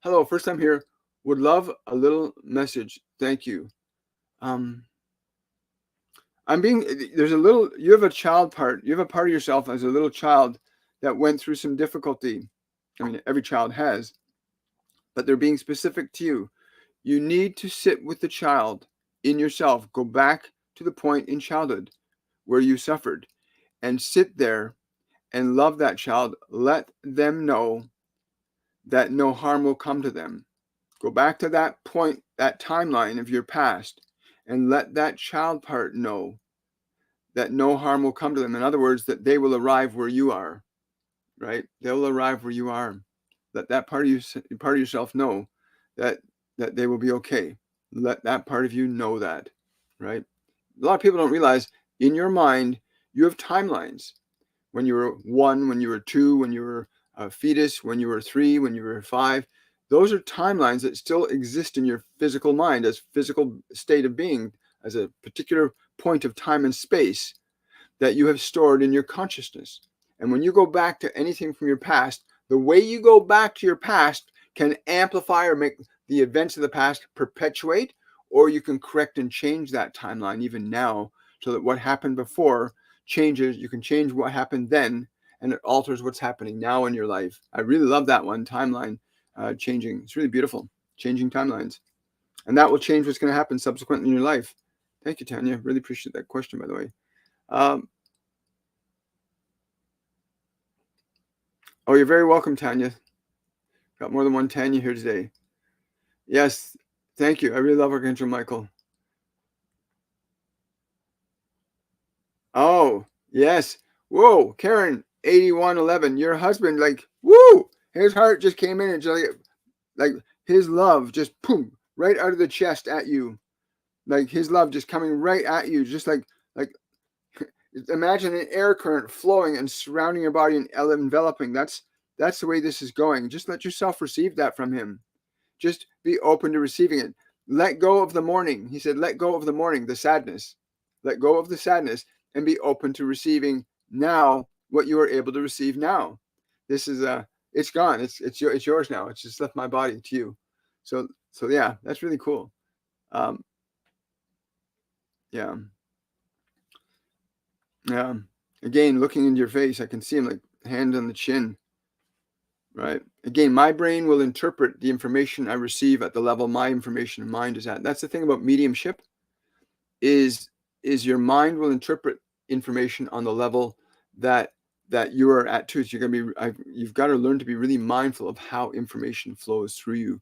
Hello, first time here. Would love a little message. Thank you. There's a little, you have a child part. You have a part of yourself as a little child that went through some difficulty. I mean, every child has, but they're being specific to you. You need to sit with the child in yourself. Go back to the point in childhood where you suffered and sit there and love that child. Let them know that no harm will come to them. Go back to that point, that timeline of your past, and let that child part know that no harm will come to them. In other words, that they will arrive where you are, right? They'll arrive where you are. Let that part of yourself know that they will be okay. Let that part of you know that, right? A lot of people don't realize in your mind, you have timelines. When you were 1, when you were 2, when you were a fetus, when you were 3, when you were 5, those are timelines that still exist in your physical mind as physical state of being, as a particular point of time and space that you have stored in your consciousness. And when you go back to anything from your past, the way you go back to your past can amplify or make the events of the past perpetuate, or you can correct and change that timeline even now so that what happened before changes. You can change what happened then, and it alters what's happening now in your life. I really love that one, timeline changing. It's really beautiful, changing timelines. And that will change what's going to happen subsequently in your life. Thank you, Tanya. Really appreciate that question, by the way. Oh, you're very welcome, Tanya. Got more than one Tanya here today. Yes, thank you. I really love Archangel Michael. Oh, yes. Whoa, Karen, 8111. Your husband, like, woo! His heart just came in and just like his love just boom, right out of the chest at you. Like his love just coming right at you, just like imagine an air current flowing and surrounding your body and enveloping. That's the way this is going. Just let yourself receive that from him. Just be open to receiving it. Let go of the mourning. He said, let go of the mourning, the sadness. Let go of the sadness and be open to receiving now what you are able to receive now. This is it's gone. It's yours now. It's just left my body to you. So yeah, that's really cool. Um, yeah. Yeah. Again, looking into your face, I can see him like hand on the chin. Right. Again, my brain will interpret the information I receive at the level my information and mind is at. That's the thing about mediumship is your mind will interpret information on the level that you are at too. So you've got to learn to be really mindful of how information flows through you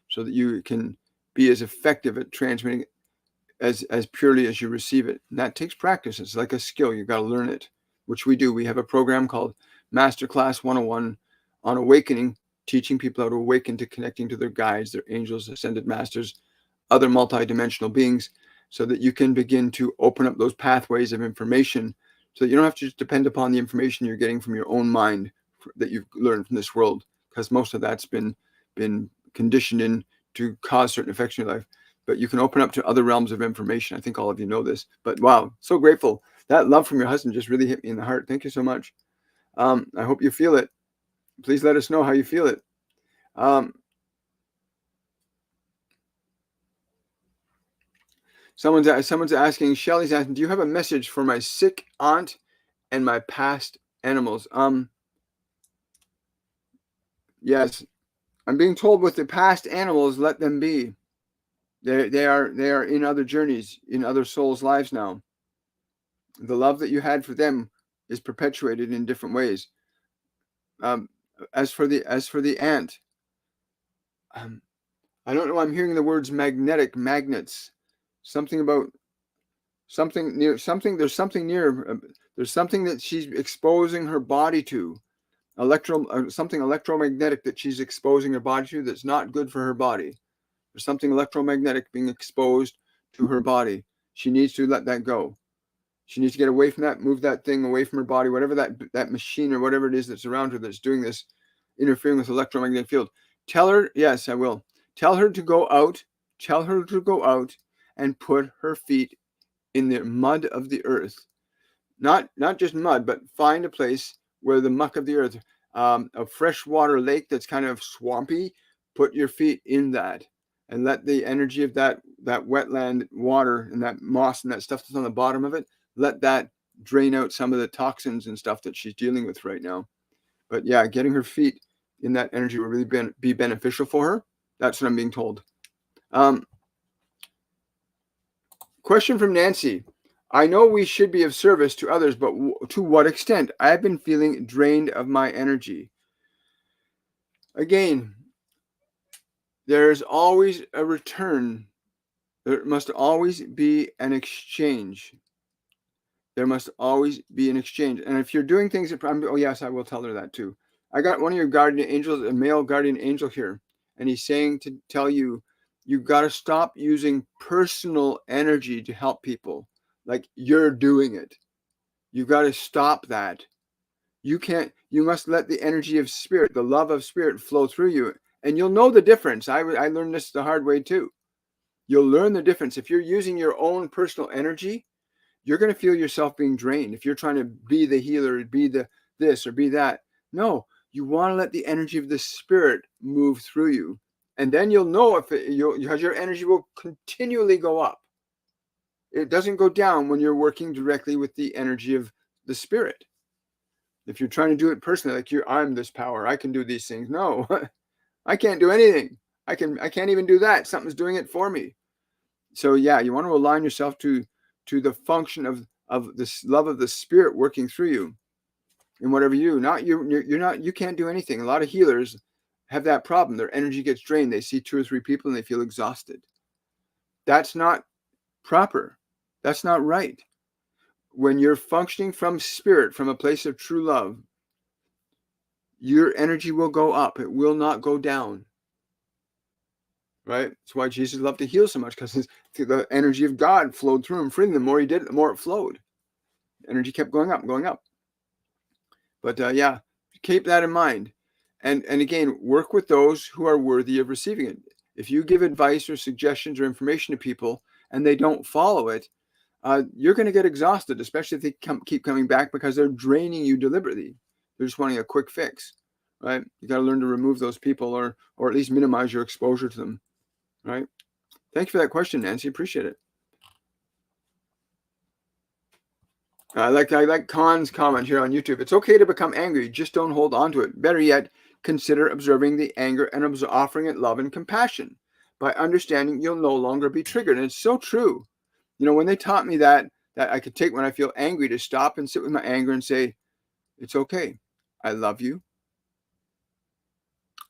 so that you can be as effective at transmitting as purely as you receive it. And that takes practice. It's like a skill. You've got to learn it, which we do. We have a program called Masterclass 101 on awakening, teaching people how to awaken to connecting to their guides, their angels, ascended masters, other multidimensional beings, so that you can begin to open up those pathways of information so that you don't have to just depend upon the information you're getting from your own mind that you've learned from this world, because most of that's been conditioned in to cause certain effects in your life. But you can open up to other realms of information. I think all of you know this, but wow, so grateful. That love from your husband just really hit me in the heart. Thank you so much. I hope you feel it. Please let us know how you feel it. Someone's asking, Shelly's asking, do you have a message for my sick aunt and my past animals? Yes, I'm being told with the past animals, let them be. They are in other journeys, in other souls' lives now. The love that you had for them is perpetuated in different ways. As for the ant, I don't know. I'm hearing the words magnets. Something about something near something. There's something near. There's something that she's exposing her body to. Something electromagnetic that she's exposing her body to that's not good for her body. There's something electromagnetic being exposed to her body. She needs to let that go. She needs to get away from that, move that thing away from her body, whatever that machine or whatever it is that's around her that's doing this, interfering with the electromagnetic field. Tell her, yes, I will. Tell her to go out. Tell her to go out and put her feet in the mud of the earth. Not just mud, but find a place where the muck of the earth, a freshwater lake that's kind of swampy, put your feet in that and let the energy of that wetland water and that moss and that stuff that's on the bottom of it, let that drain out some of the toxins and stuff that she's dealing with right now. But yeah, getting her feet in that energy will really be beneficial for her. That's what I'm being told. Question from Nancy. I know we should be of service to others, but to what extent? I have been feeling drained of my energy. Again, there's always a return. There must always be an exchange. There must always be an exchange. And if you're doing things, oh yes, I will tell her that too. I got one of your guardian angels, a male guardian angel here, and he's saying to tell you, you've got to stop using personal energy to help people. Like you're doing it. You've got to stop that. You must let the energy of spirit, the love of spirit flow through you. And you'll know the difference. I learned this the hard way too. You'll learn the difference. If you're using your own personal energy, you're going to feel yourself being drained. If you're trying to be the healer, be the this or be that. No, you want to let the energy of the spirit move through you. And then you'll know because your energy will continually go up. It doesn't go down when you're working directly with the energy of the spirit. If you're trying to do it personally, like I'm this power, I can do these things. No, I can't do anything. I can't even do that. Something's doing it for me. So yeah, you want to align yourself to the function of this love of the spirit working through you in whatever you do. You can't do anything. A lot of healers have that problem. Their energy gets drained. They see 2 or 3 people and they feel exhausted. That's not proper. That's not right. when you're functioning from spirit, from a place of true love, your energy will go up. It will not go down. Right? That's why Jesus loved to heal so much, because the energy of God flowed through him freely. The more he did it, the more it flowed. Energy kept going up, going up. But yeah, keep that in mind. And again, work with those who are worthy of receiving it. If you give advice or suggestions or information to people and they don't follow it, you're going to get exhausted, especially if they keep coming back, because they're draining you deliberately. They're just wanting a quick fix, right? You got to learn to remove those people, or at least minimize your exposure to them, right? Thank you for that question, Nancy. Appreciate it. I like Khan's comment here on YouTube. It's okay to become angry, just don't hold on to it. Better yet, consider observing the anger and offering it love and compassion. By understanding, you'll no longer be triggered. And it's so true. You know, when they taught me that I could take, when I feel angry, to stop and sit with my anger and say, it's okay. I love you.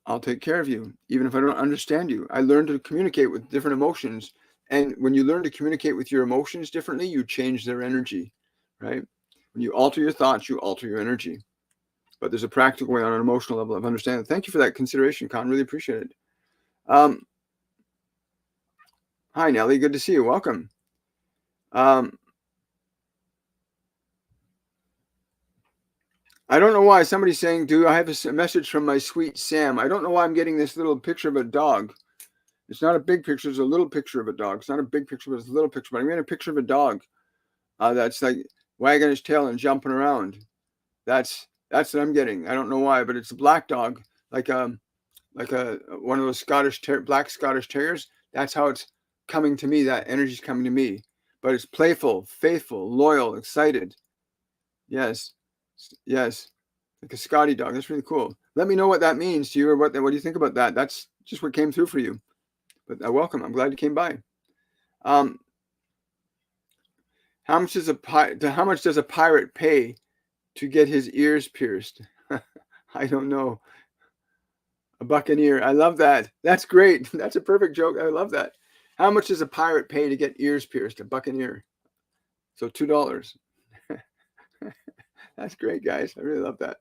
I'll take care of you, even if I don't understand you. I learned to communicate with different emotions. And when you learn to communicate with your emotions differently, you change their energy, right? When you alter your thoughts, you alter your energy. But there's a practical way on an emotional level of understanding. Thank you for that consideration, Con. Really appreciate it. Hi, Nellie. Good to see you. Welcome. I don't know why somebody's saying, do I have a message from my sweet Sam? I don't know why I'm getting this little picture of a dog. It's not a big picture. It's a little picture of a dog. It's not a big picture, but it's a little picture. But I'm getting a picture of a dog that's like wagging his tail and jumping around. That's what I'm getting. I don't know why, but it's a black dog, like one of those black Scottish terriers. That's how it's coming to me. That energy's coming to me. But it's playful, faithful, loyal, excited. Yes. Like a Scotty dog. That's really cool. Let me know what that means to you, or what do you think about that? That's just what came through for you. But welcome. I'm glad you came by. How much does a pirate pay to get his ears pierced? I don't know. A buccaneer. I love that. That's great. That's a perfect joke. I love that. How much does a pirate pay to get ears pierced? A buccaneer. So $2. That's great, guys. I really love that.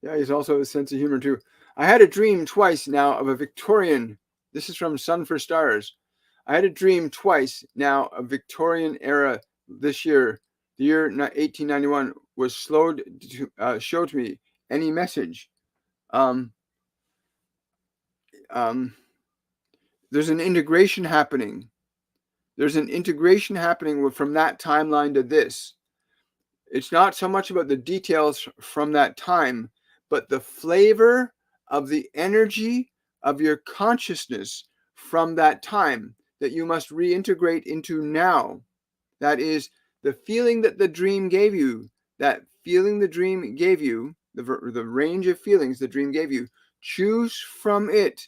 Yeah, he's also a sense of humor too. I had a dream twice now of a Victorian. This is from Sun for Stars. I had a dream twice now of Victorian era this year. The year 1891 was showed to me. Any message? There's an integration happening. There's an integration happening from that timeline to this. It's not so much about the details from that time, but the flavor of the energy of your consciousness from that time that you must reintegrate into now. That is the feeling that the dream gave you, the range of feelings the dream gave you. Choose from it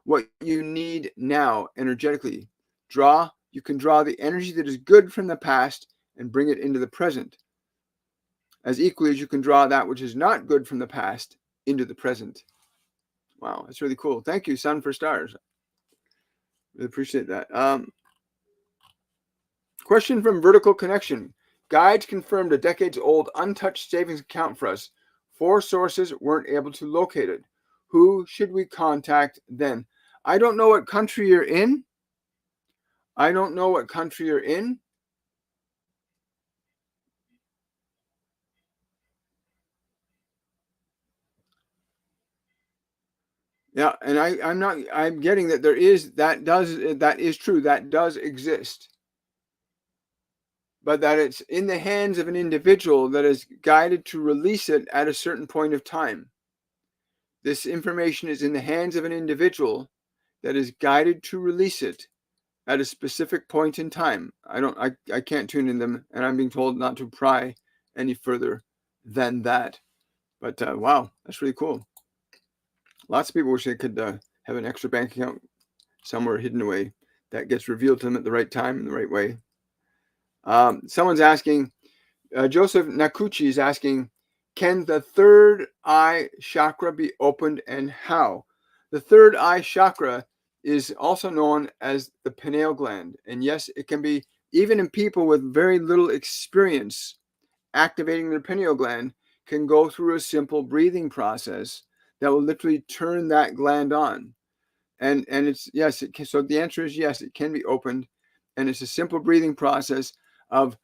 what you need now energetically. You can draw the energy that is good from the past and bring it into the present, as equally as you can draw that which is not good from the past into the present. Wow, that's really cool. Thank you, Sun for Stars. Really appreciate that. Question from Vertical Connection. Guides confirmed a decades-old untouched savings account for us. 4 sources weren't able to locate it. Who should we contact then? I don't know what country you're in. Yeah, and I'm getting that that is true. That does exist. But that it's in the hands of an individual that is guided to release it at a certain point of time. This information is in the hands of an individual that is guided to release it at a specific point in time. I can't tune in them, and I'm being told not to pry any further than that. But wow, that's really cool. Lots of people wish they could have an extra bank account somewhere hidden away that gets revealed to them at the right time in the right way. Someone's asking, Joseph Nakuchi is asking, can the third eye chakra be opened and how? The third eye chakra is also known as the pineal gland. And yes, it can be even in people with very little experience activating their pineal gland, can go through a simple breathing process that will literally turn that gland on. And it's yes, it can. So the answer is yes, it can be opened, and it's a simple breathing process of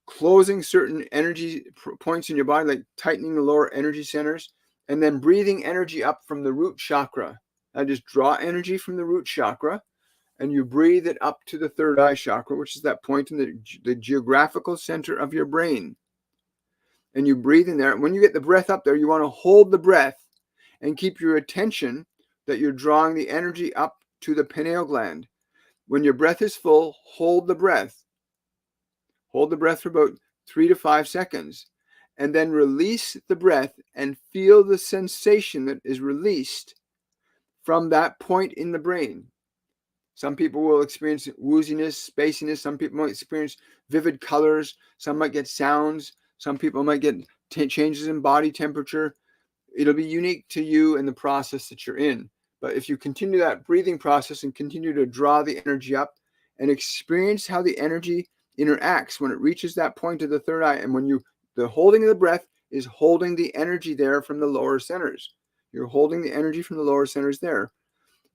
closing certain energy points in your body, like tightening the lower energy centers, and then breathing energy up from the root chakra. I just draw energy from the root chakra, and you breathe it up to the third eye chakra, which is that point in the geographical center of your brain. And you breathe in there. When you get the breath up there, you want to hold the breath and keep your attention that you're drawing the energy up to the pineal gland. When your breath is full, hold the breath. Hold the breath for about 3 to 5 seconds, and then release the breath and feel the sensation that is released from that point in the brain. Some people will experience wooziness, spaciness. Some people might experience vivid colors. Some might get sounds. Some people might get changes in body temperature. It'll be unique to you and the process that you're in. But if you continue that breathing process and continue to draw the energy up and experience how the energy interacts when it reaches that point of the third eye, and when the holding of the breath is holding the energy there from the lower centers. You're holding the energy from the lower centers there,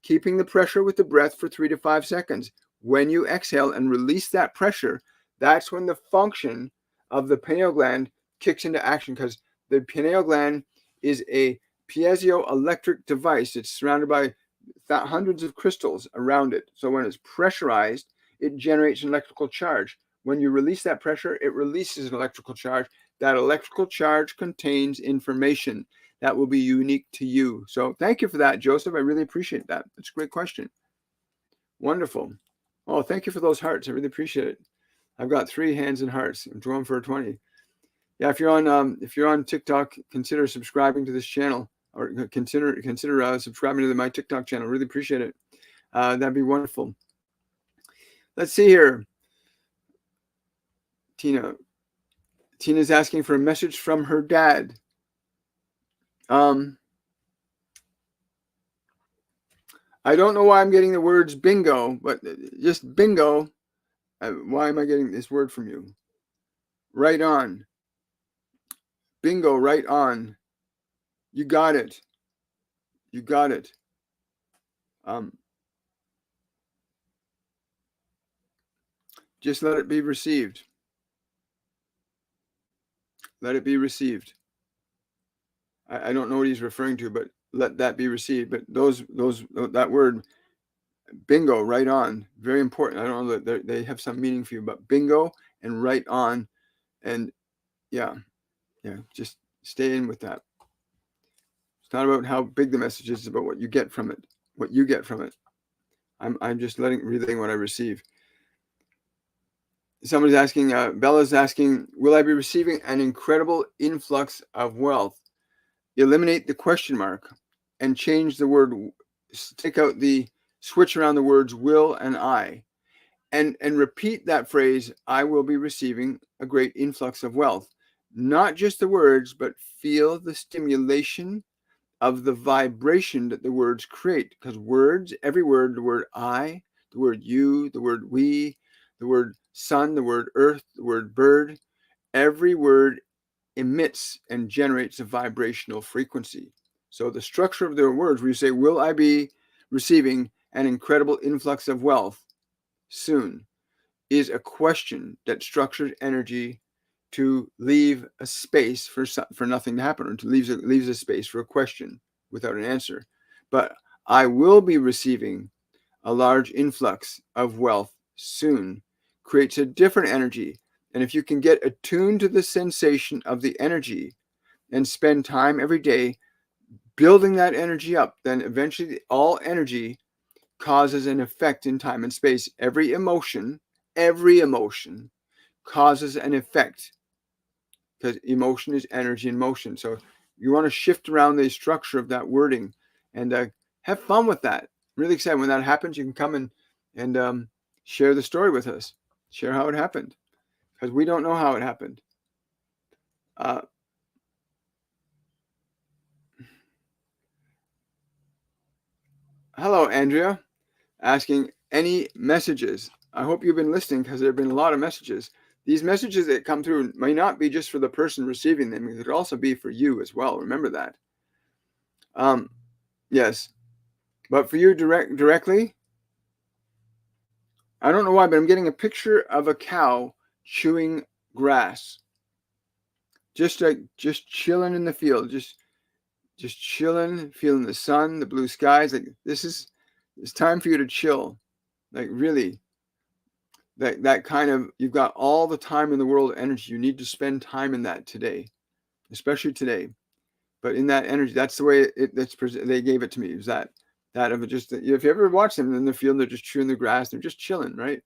keeping the pressure with the breath for 3 to 5 seconds. When you exhale and release that pressure, that's when the function of the pineal gland kicks into action, because the pineal gland is a piezoelectric device. It's surrounded by hundreds of crystals around it. So when it's pressurized, it generates an electrical charge. When you release that pressure, it releases an electrical charge. That electrical charge contains information that will be unique to you. So thank you for that, Joseph. I really appreciate that. That's a great question. Wonderful. Oh, thank you for those hearts. I really appreciate it. I've got 3 hands and hearts. I'm drawing for a 20. Yeah, if you're on TikTok, consider subscribing to this channel, or consider subscribing to my TikTok channel. Really appreciate it. That'd be wonderful. Let's see here. Tina's asking for a message from her dad. I don't know why I'm getting the words bingo, but just bingo. Why am I getting this word from you? Right on. Bingo, right on. You got it. You got it. Just let it be received. Let it be received. I don't know what he's referring to, but let that be received. But that word, bingo, right on, very important. I don't know that they have some meaning for you, but bingo and right on, and yeah, just stay in with that. It's not about how big the message is; it's about what you get from it. What you get from it. I'm just relaying what I receive. Somebody's asking, Bella's asking, will I be receiving an incredible influx of wealth? Eliminate the question mark and change the word, take out the switch around the words will and I, and repeat that phrase, I will be receiving a great influx of wealth. Not just the words, but feel the stimulation of the vibration that the words create. Because words, every word, the word I, the word you, the word we, the word sun, the word earth, the word bird, every word emits and generates a vibrational frequency. So the structure of their words, where you say, will I be receiving an incredible influx of wealth soon, is a question that structures energy to leave a space for nothing to happen, or to leaves a space for a question without an answer. But I will be receiving a large influx of wealth soon creates a different energy. And if you can get attuned to the sensation of the energy and spend time every day building that energy up, then eventually all energy causes an effect in time and space. Every emotion causes an effect, because emotion is energy in motion. So you want to shift around the structure of that wording and have fun with that. Really excited. When that happens, you can come and share the story with us. Share how it happened, because we don't know how it happened. Hello, Andrea, asking any messages. I hope you've been listening, because there have been a lot of messages. These messages that come through may not be just for the person receiving them. It could also be for you as well. Remember that. Yes. But for you directly, I don't know why, but I'm getting a picture of a cow chewing grass. Just chilling in the field, just chilling, feeling the sun, the blue skies. Like it's time for you to chill. Like really, that kind of, you've got all the time in the world energy. You need to spend time in that today, especially today. But in that energy, that's the way they gave it to me. Is that of just, if you ever watch them in the field, they're just chewing the grass, they're just chilling, right?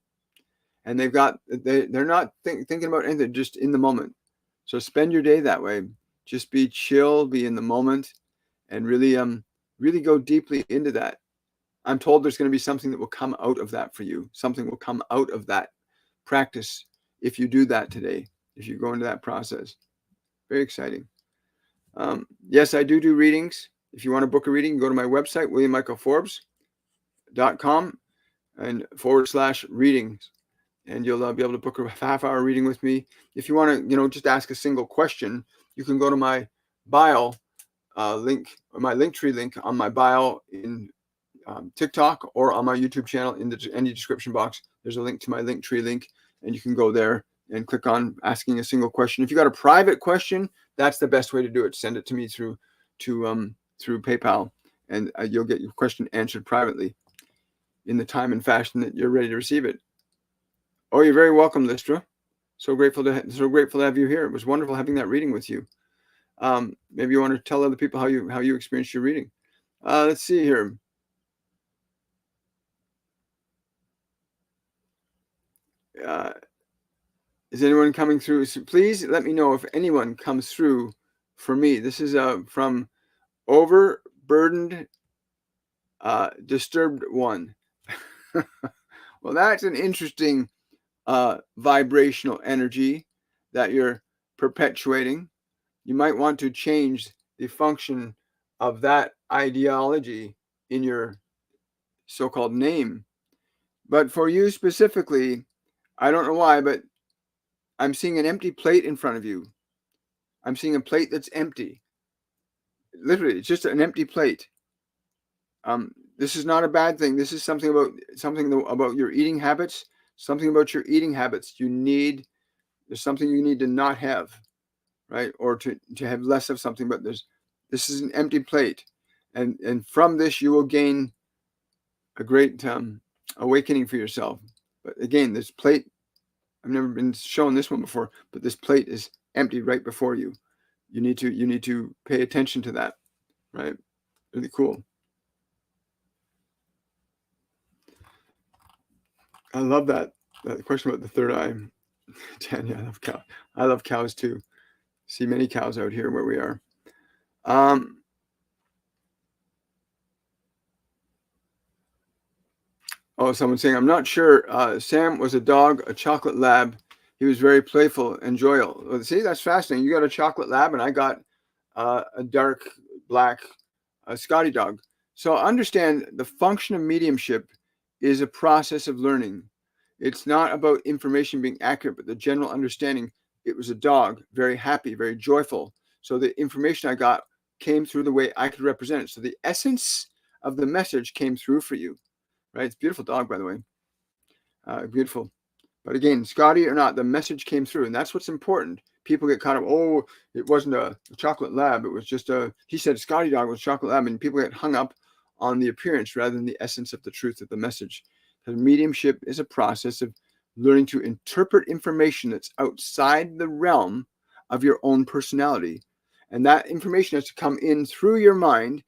And they're not thinking about anything, they're just in the moment. So spend your day that way. Just be chill, be in the moment, and really go deeply into that. I'm told there's going to be something that will come out of that for you. Something will come out of that practice if you do that today, if you go into that process. Very exciting. Yes, I do readings. If you want to book a reading, go to my website, williammichaelforbes.com and /readings. And you'll be able to book a half-hour reading with me. If you want to, just ask a single question, you can go to my bio link, or my Linktree link on my bio in TikTok, or on my YouTube channel in any description box. There's a link to my Linktree link, and you can go there and click on asking a single question. If you got a private question, that's the best way to do it. Send it to me through PayPal, and you'll get your question answered privately in the time and fashion that you're ready to receive it. Oh, you're very welcome, Listra. So grateful to have you here. It was wonderful having that reading with you. Maybe you want to tell other people how you experienced your reading. Let's see here. Is anyone coming through? So please let me know if anyone comes through for me. This is from Overburdened Disturbed One. Well, that's an interesting vibrational energy that you're perpetuating. You might want to change the function of that ideology in your so-called name. But for you specifically, I don't know why, but I'm seeing an empty plate in front of you. I'm seeing a plate that's empty. Literally, it's just an empty plate. This is not a bad thing. This is something about your eating habits. Something about your eating habits. There's something you need to not have, right? Or to have less of something. But this is an empty plate, and from this you will gain a great awakening for yourself. But again, this plate, I've never been shown this one before, but this plate is empty right before you. You need to pay attention to that, right? Really cool. I love that question about the third eye. Tanya, I love cows too. See many cows out here where we are. Oh, someone's saying, I'm not sure. Sam was a dog, a chocolate lab. He was very playful and joyful. Well, see, that's fascinating. You got a chocolate lab, and I got a dark black Scotty dog. So understand the function of mediumship is a process of learning. It's not about information being accurate, but the general understanding. It was a dog, very happy, very joyful. So the information I got came through the way I could represent it. So the essence of the message came through for you. Right? It's a beautiful dog, by the way. Beautiful. But again, Scotty or not, the message came through. And that's what's important. People get caught up, oh, it wasn't a chocolate lab. It was just he said Scotty dog was chocolate lab. And people get hung up on the appearance rather than the essence of the truth of the message. Because mediumship is a process of learning to interpret information that's outside the realm of your own personality. And that information has to come in through your mind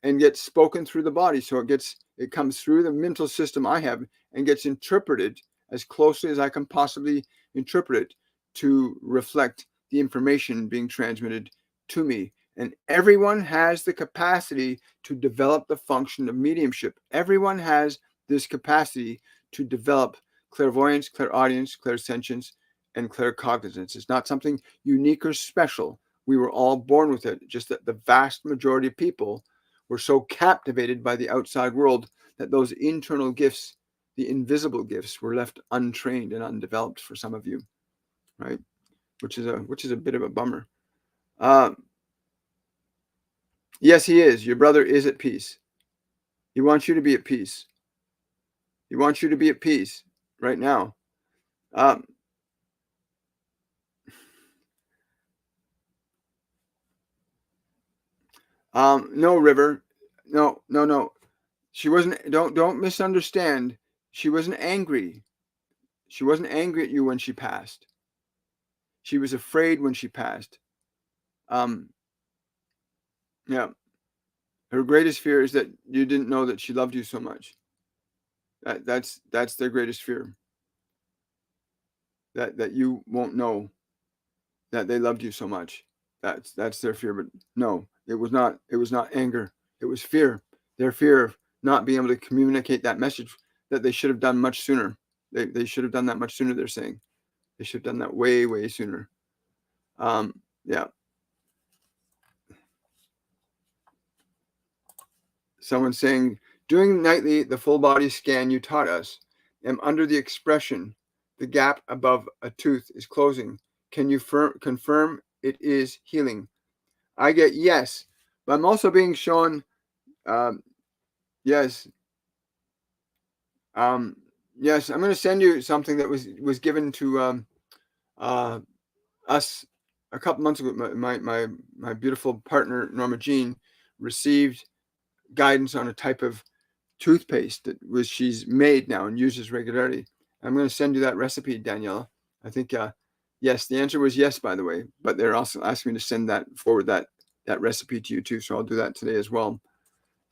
and get spoken through the body. So it comes through the mental system I have and gets interpreted as closely as I can possibly interpret it to reflect the information being transmitted to me. And everyone has the capacity to develop the function of mediumship. Everyone has this capacity to develop clairvoyance, clairaudience, clairsentience, and claircognizance. It's not something unique or special. We were all born with it, just that the vast majority of people were so captivated by the outside world that those internal gifts the invisible gifts were left untrained and undeveloped for some of you, right? Which is a bit of a bummer. Yes, he is. Your brother is at peace. He wants you to be at peace. He wants you to be at peace right now. No, River. No. She wasn't, don't misunderstand. She wasn't angry. She wasn't angry at you when she passed. She was afraid when she passed. Yeah. Her greatest fear is that you didn't know that she loved you so much. That's their greatest fear. That you won't know that they loved you so much. That's their fear. But no, it was not anger. It was fear. Their fear of not being able to communicate that message that they should have done much sooner. They should have done that much sooner, they're saying. They should have done that way, way sooner. Yeah. Someone saying, doing nightly the full body scan you taught us, am under the expression, the gap above a tooth is closing. Can you confirm it is healing? I get yes, but I'm also being shown, yes. Yes, I'm going to send you something that was given to us a couple months ago. My beautiful partner Norma Jean received guidance on a type of toothpaste that she's made now and uses regularly. I'm going to send you that recipe, Daniela. I think yes, the answer was yes, by the way, but they're also asking me to forward that recipe to you too, so I'll do that today as well.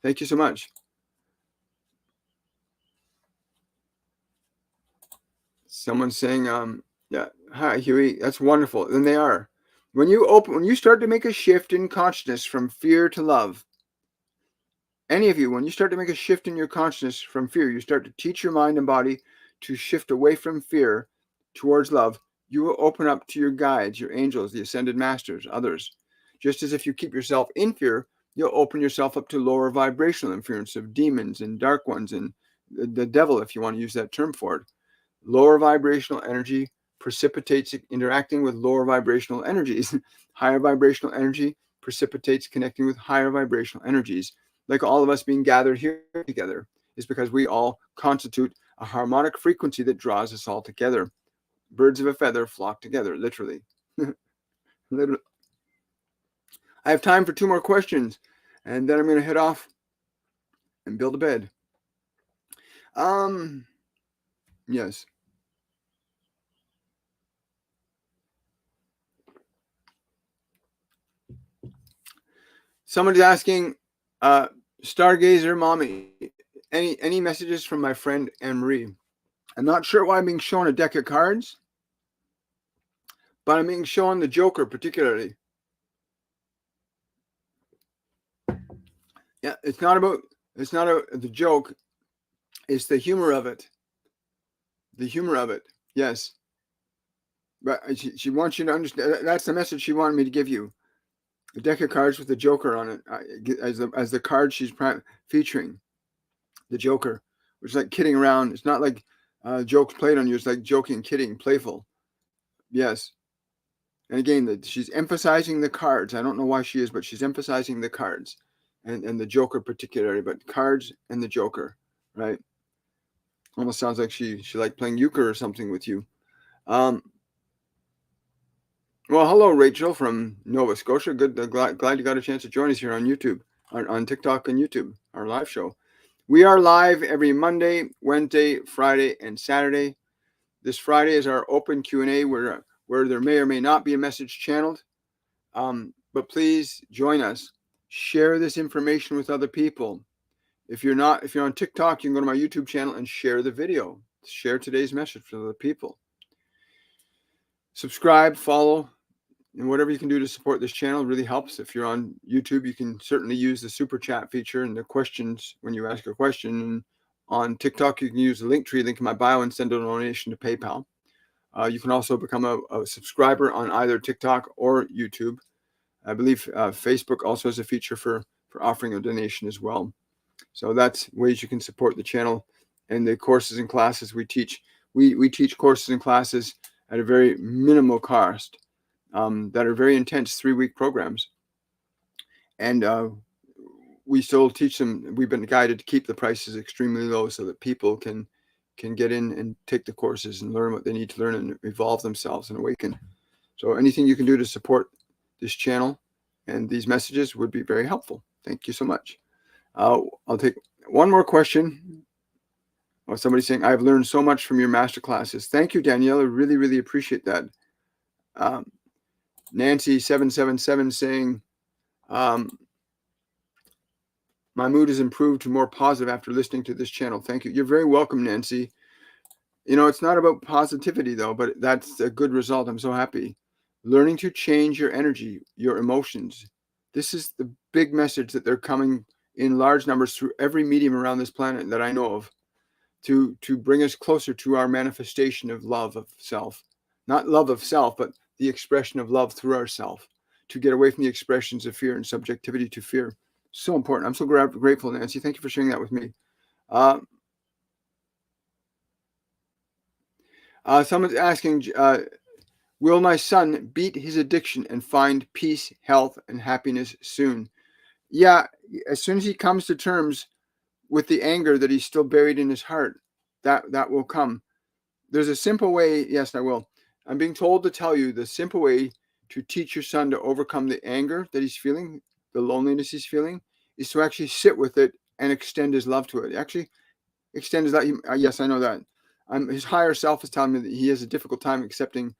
Thank you so much. Someone's saying, yeah, hi, Huey. That's wonderful. And they are. When you start to make a shift in consciousness from fear to love, any of you, when you start to make a shift in your consciousness from fear, you start to teach your mind and body to shift away from fear towards love, you will open up to your guides, your angels, the ascended masters, others. Just as if you keep yourself in fear, you'll open yourself up to lower vibrational influence of demons and dark ones and the devil, if you want to use that term for it. Lower vibrational energy precipitates interacting with lower vibrational energies. Higher vibrational energy precipitates connecting with higher vibrational energies. Like all of us being gathered here together is because we all constitute a harmonic frequency that draws us all together. Birds of a feather flock together, literally. Literally. I have time for 2 more questions, and then I'm going to head off and build a bed. Yes. Somebody's asking, Stargazer Mommy, any messages from my friend Anne-Marie? I'm not sure why I'm being shown a deck of cards, but I'm being shown the Joker particularly. Yeah, it's not the joke. It's the humor of it. The humor of it. Yes. But she wants you to understand. That's the message she wanted me to give you. A deck of cards with the Joker on it as the card she's featuring. The Joker, which is like kidding around. It's not like jokes played on you. It's like joking, kidding, playful. Yes. And again, she's emphasizing the cards. I don't know why she is, but she's emphasizing the cards and the Joker particularly, but cards and the Joker, right? Almost sounds like she liked playing euchre or something with you. Well, hello, Rachel from Nova Scotia. Good, glad you got a chance to join us here on YouTube, on TikTok and YouTube, our live show. We are live every Monday, Wednesday, Friday, and Saturday. This Friday is our open Q&A where there may or may not be a message channeled. But please join us. Share this information with other people. If you're on TikTok, you can go to my YouTube channel and share the video. Share today's message with other people. Subscribe, follow, and whatever you can do to support this channel really helps. If you're on YouTube, you can certainly use the super chat feature and the questions when you ask a question. And on TikTok, you can use the link in my bio and send a donation to PayPal. You can also become a subscriber on either TikTok or YouTube. I believe Facebook also has a feature for offering a donation as well. So that's ways you can support the channel and the courses and classes we teach. We teach courses and classes at a very minimal cost that are very intense 3-week programs. And we still teach them. We've been guided to keep the prices extremely low so that people can get in and take the courses and learn what they need to learn and evolve themselves and awaken. So anything you can do to support this channel and these messages would be very helpful. Thank you so much. I'll take one more question. Oh, somebody saying, I've learned so much from your masterclasses. Thank you, Danielle. I really, really appreciate that. Nancy777 saying, my mood has improved to more positive after listening to this channel. Thank you. You're very welcome, Nancy. You know, it's not about positivity, though, but that's a good result. I'm so happy. Learning to change your energy, your emotions. This is the big message that they're coming in large numbers through every medium around this planet that I know of to bring us closer to our manifestation of love of self. Not love of self, but the expression of love through ourself, to get away from the expressions of fear and subjectivity to fear. So important. I'm so grateful, Nancy. Thank you for sharing that with me. Someone's asking, will my son beat his addiction and find peace, health, and happiness soon? Yeah, as soon as he comes to terms with the anger that he's still buried in his heart, that will come. There's a simple way. Yes, I will. I'm being told to tell you the simple way to teach your son to overcome the anger that he's feeling, the loneliness he's feeling, is to actually sit with it and extend his love to it. Actually, extend his love. Yes, I know that. His higher self is telling me that he has a difficult time accepting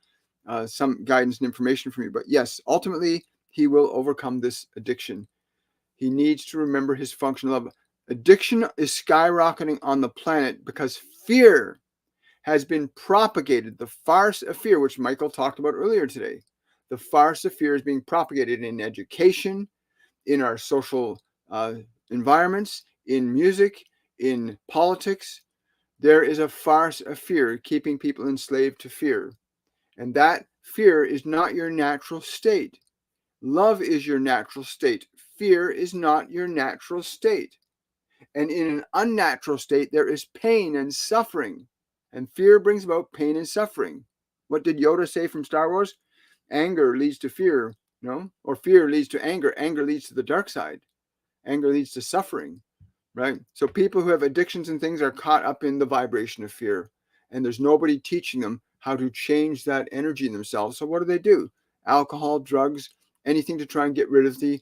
some guidance and information from you. But yes, ultimately, he will overcome this addiction. He needs to remember his function of love. Addiction is skyrocketing on the planet because fear has been propagated. The farce of fear, which Michael talked about earlier today. The farce of fear is being propagated in education, in our social environments, in music, in politics. There is a farce of fear keeping people enslaved to fear. And that fear is not your natural state. Love is your natural state. Fear is not your natural state. And in an unnatural state, there is pain and suffering. And fear brings about pain and suffering. What did Yoda say from Star Wars? Anger leads to fear, or fear leads to anger. Anger leads to the dark side. Anger leads to suffering, right? So people who have addictions and things are caught up in the vibration of fear. And there's nobody teaching them how to change that energy in themselves. So what do? Alcohol, drugs, anything to try and get rid of the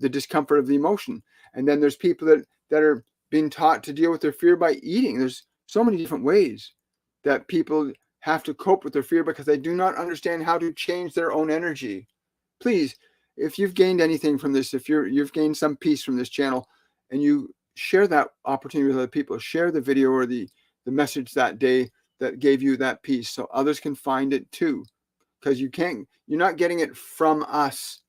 discomfort of the emotion. And then there's people that are being taught to deal with their fear by eating. There's so many different ways that people have to cope with their fear because they do not understand how to change their own energy. Please, if you've gained anything from this, if you've gained some peace from this channel, and you share that opportunity with other people, share the video or the message that day that gave you that peace so others can find it too. Because you're not getting it from us.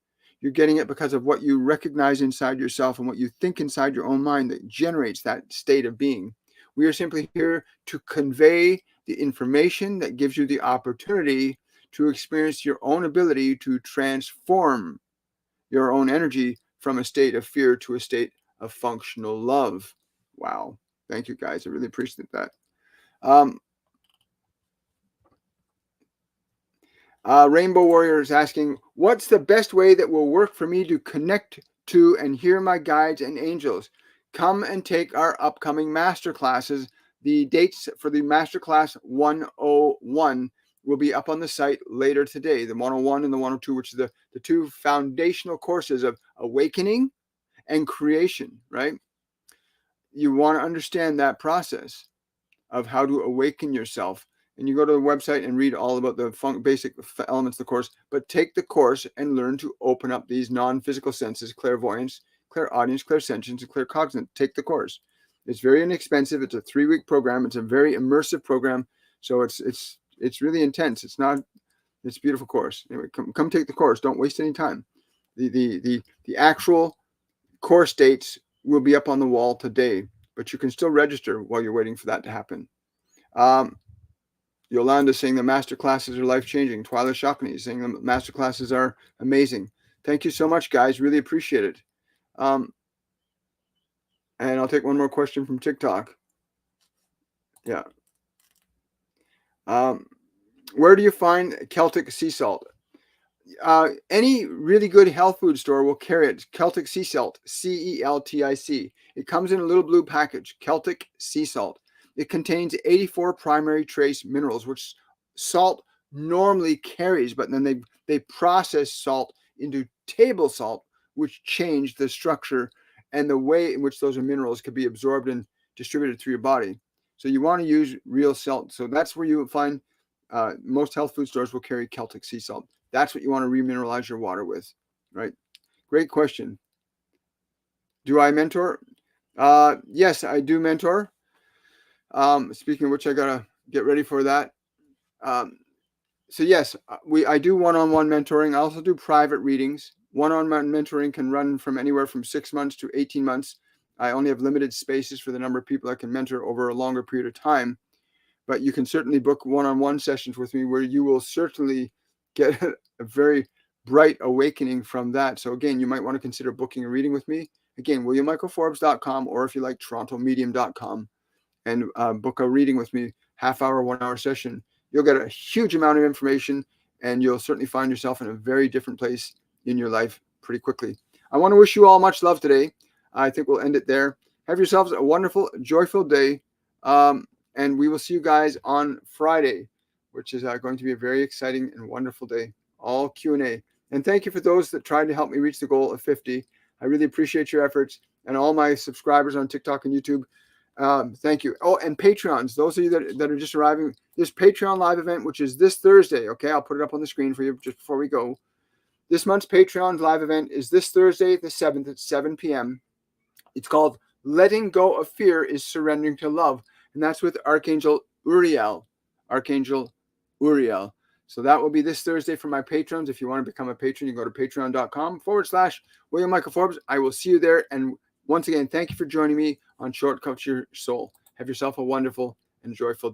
You're getting it because of what you recognize inside yourself and what you think inside your own mind that generates that state of being. We are simply here to convey the information that gives you the opportunity to experience your own ability to transform your own energy from a state of fear to a state of functional love. Wow. Thank you, guys. I really appreciate that. Rainbow Warrior is asking, what's the best way that will work for me to connect to and hear my guides and angels? Come and take our upcoming masterclasses. The dates for the Masterclass 101 will be up on the site later today. The 101 and the 102, which is the two foundational courses of awakening and creation, right? You want to understand that process of how to awaken yourself. And you go to the website and read all about the basic elements of the course, but take the course and learn to open up these non-physical senses: clairvoyance, clairaudience, clairsentience, and claircognizance. Take the course. It's very inexpensive. It's a 3-week program. It's a very immersive program. So it's really intense. It's a beautiful course. Anyway, come take the course. Don't waste any time. The actual course dates will be up on the wall today, but you can still register while you're waiting for that to happen. Yolanda saying the masterclasses are life-changing. Twyla Shockney saying the masterclasses are amazing. Thank you so much, guys. Really appreciate it. And I'll take one more question from TikTok. Yeah. Where do you find Celtic sea salt? Any really good health food store will carry it. Celtic sea salt, CELTIC. It comes in a little blue package. Celtic sea salt. It contains 84 primary trace minerals, which salt normally carries, but then they process salt into table salt, which change the structure and the way in which those minerals could be absorbed and distributed through your body. So you want to use real salt. So that's where you will find most health food stores will carry Celtic sea salt. That's what you want to remineralize your water with, right? Great question. Do I mentor? Yes, I do mentor. Speaking of which, I gotta get ready for that. So yes, I do one-on-one mentoring. I also do private readings. One-on-one mentoring can run from anywhere from 6 months to 18 months. I only have limited spaces for the number of people I can mentor over a longer period of time. But you can certainly book one-on-one sessions with me where you will certainly get a very bright awakening from that. So again, you might want to consider booking a reading with me. Again, WilliamMichaelForbes.com, or if you like, TorontoMedium.com, and book a reading with me, half-hour, 1-hour session. You'll get a huge amount of information, and you'll certainly find yourself in a very different place in your life pretty quickly. I want to wish you all much love today. I think we'll end it there. Have yourselves a wonderful, joyful day. And we will see you guys on Friday, which is going to be a very exciting and wonderful day. All Q&A. And thank you for those that tried to help me reach the goal of 50. I really appreciate your efforts. And all my subscribers on TikTok and YouTube, thank you. Oh, and Patreons. Those of you that are just arriving, this Patreon live event, which is this Thursday. Okay, I'll put it up on the screen for you just before we go. This month's Patreon live event is this Thursday, the 7th at 7 p.m. It's called Letting Go of Fear is Surrendering to Love. And that's with Archangel Uriel. Archangel Uriel. So that will be this Thursday for my patrons. If you want to become a patron, you go to patreon.com/William Michael Forbes. I will see you there. And once again, thank you for joining me on Shortcut to Your Soul. Have yourself a wonderful and joyful day.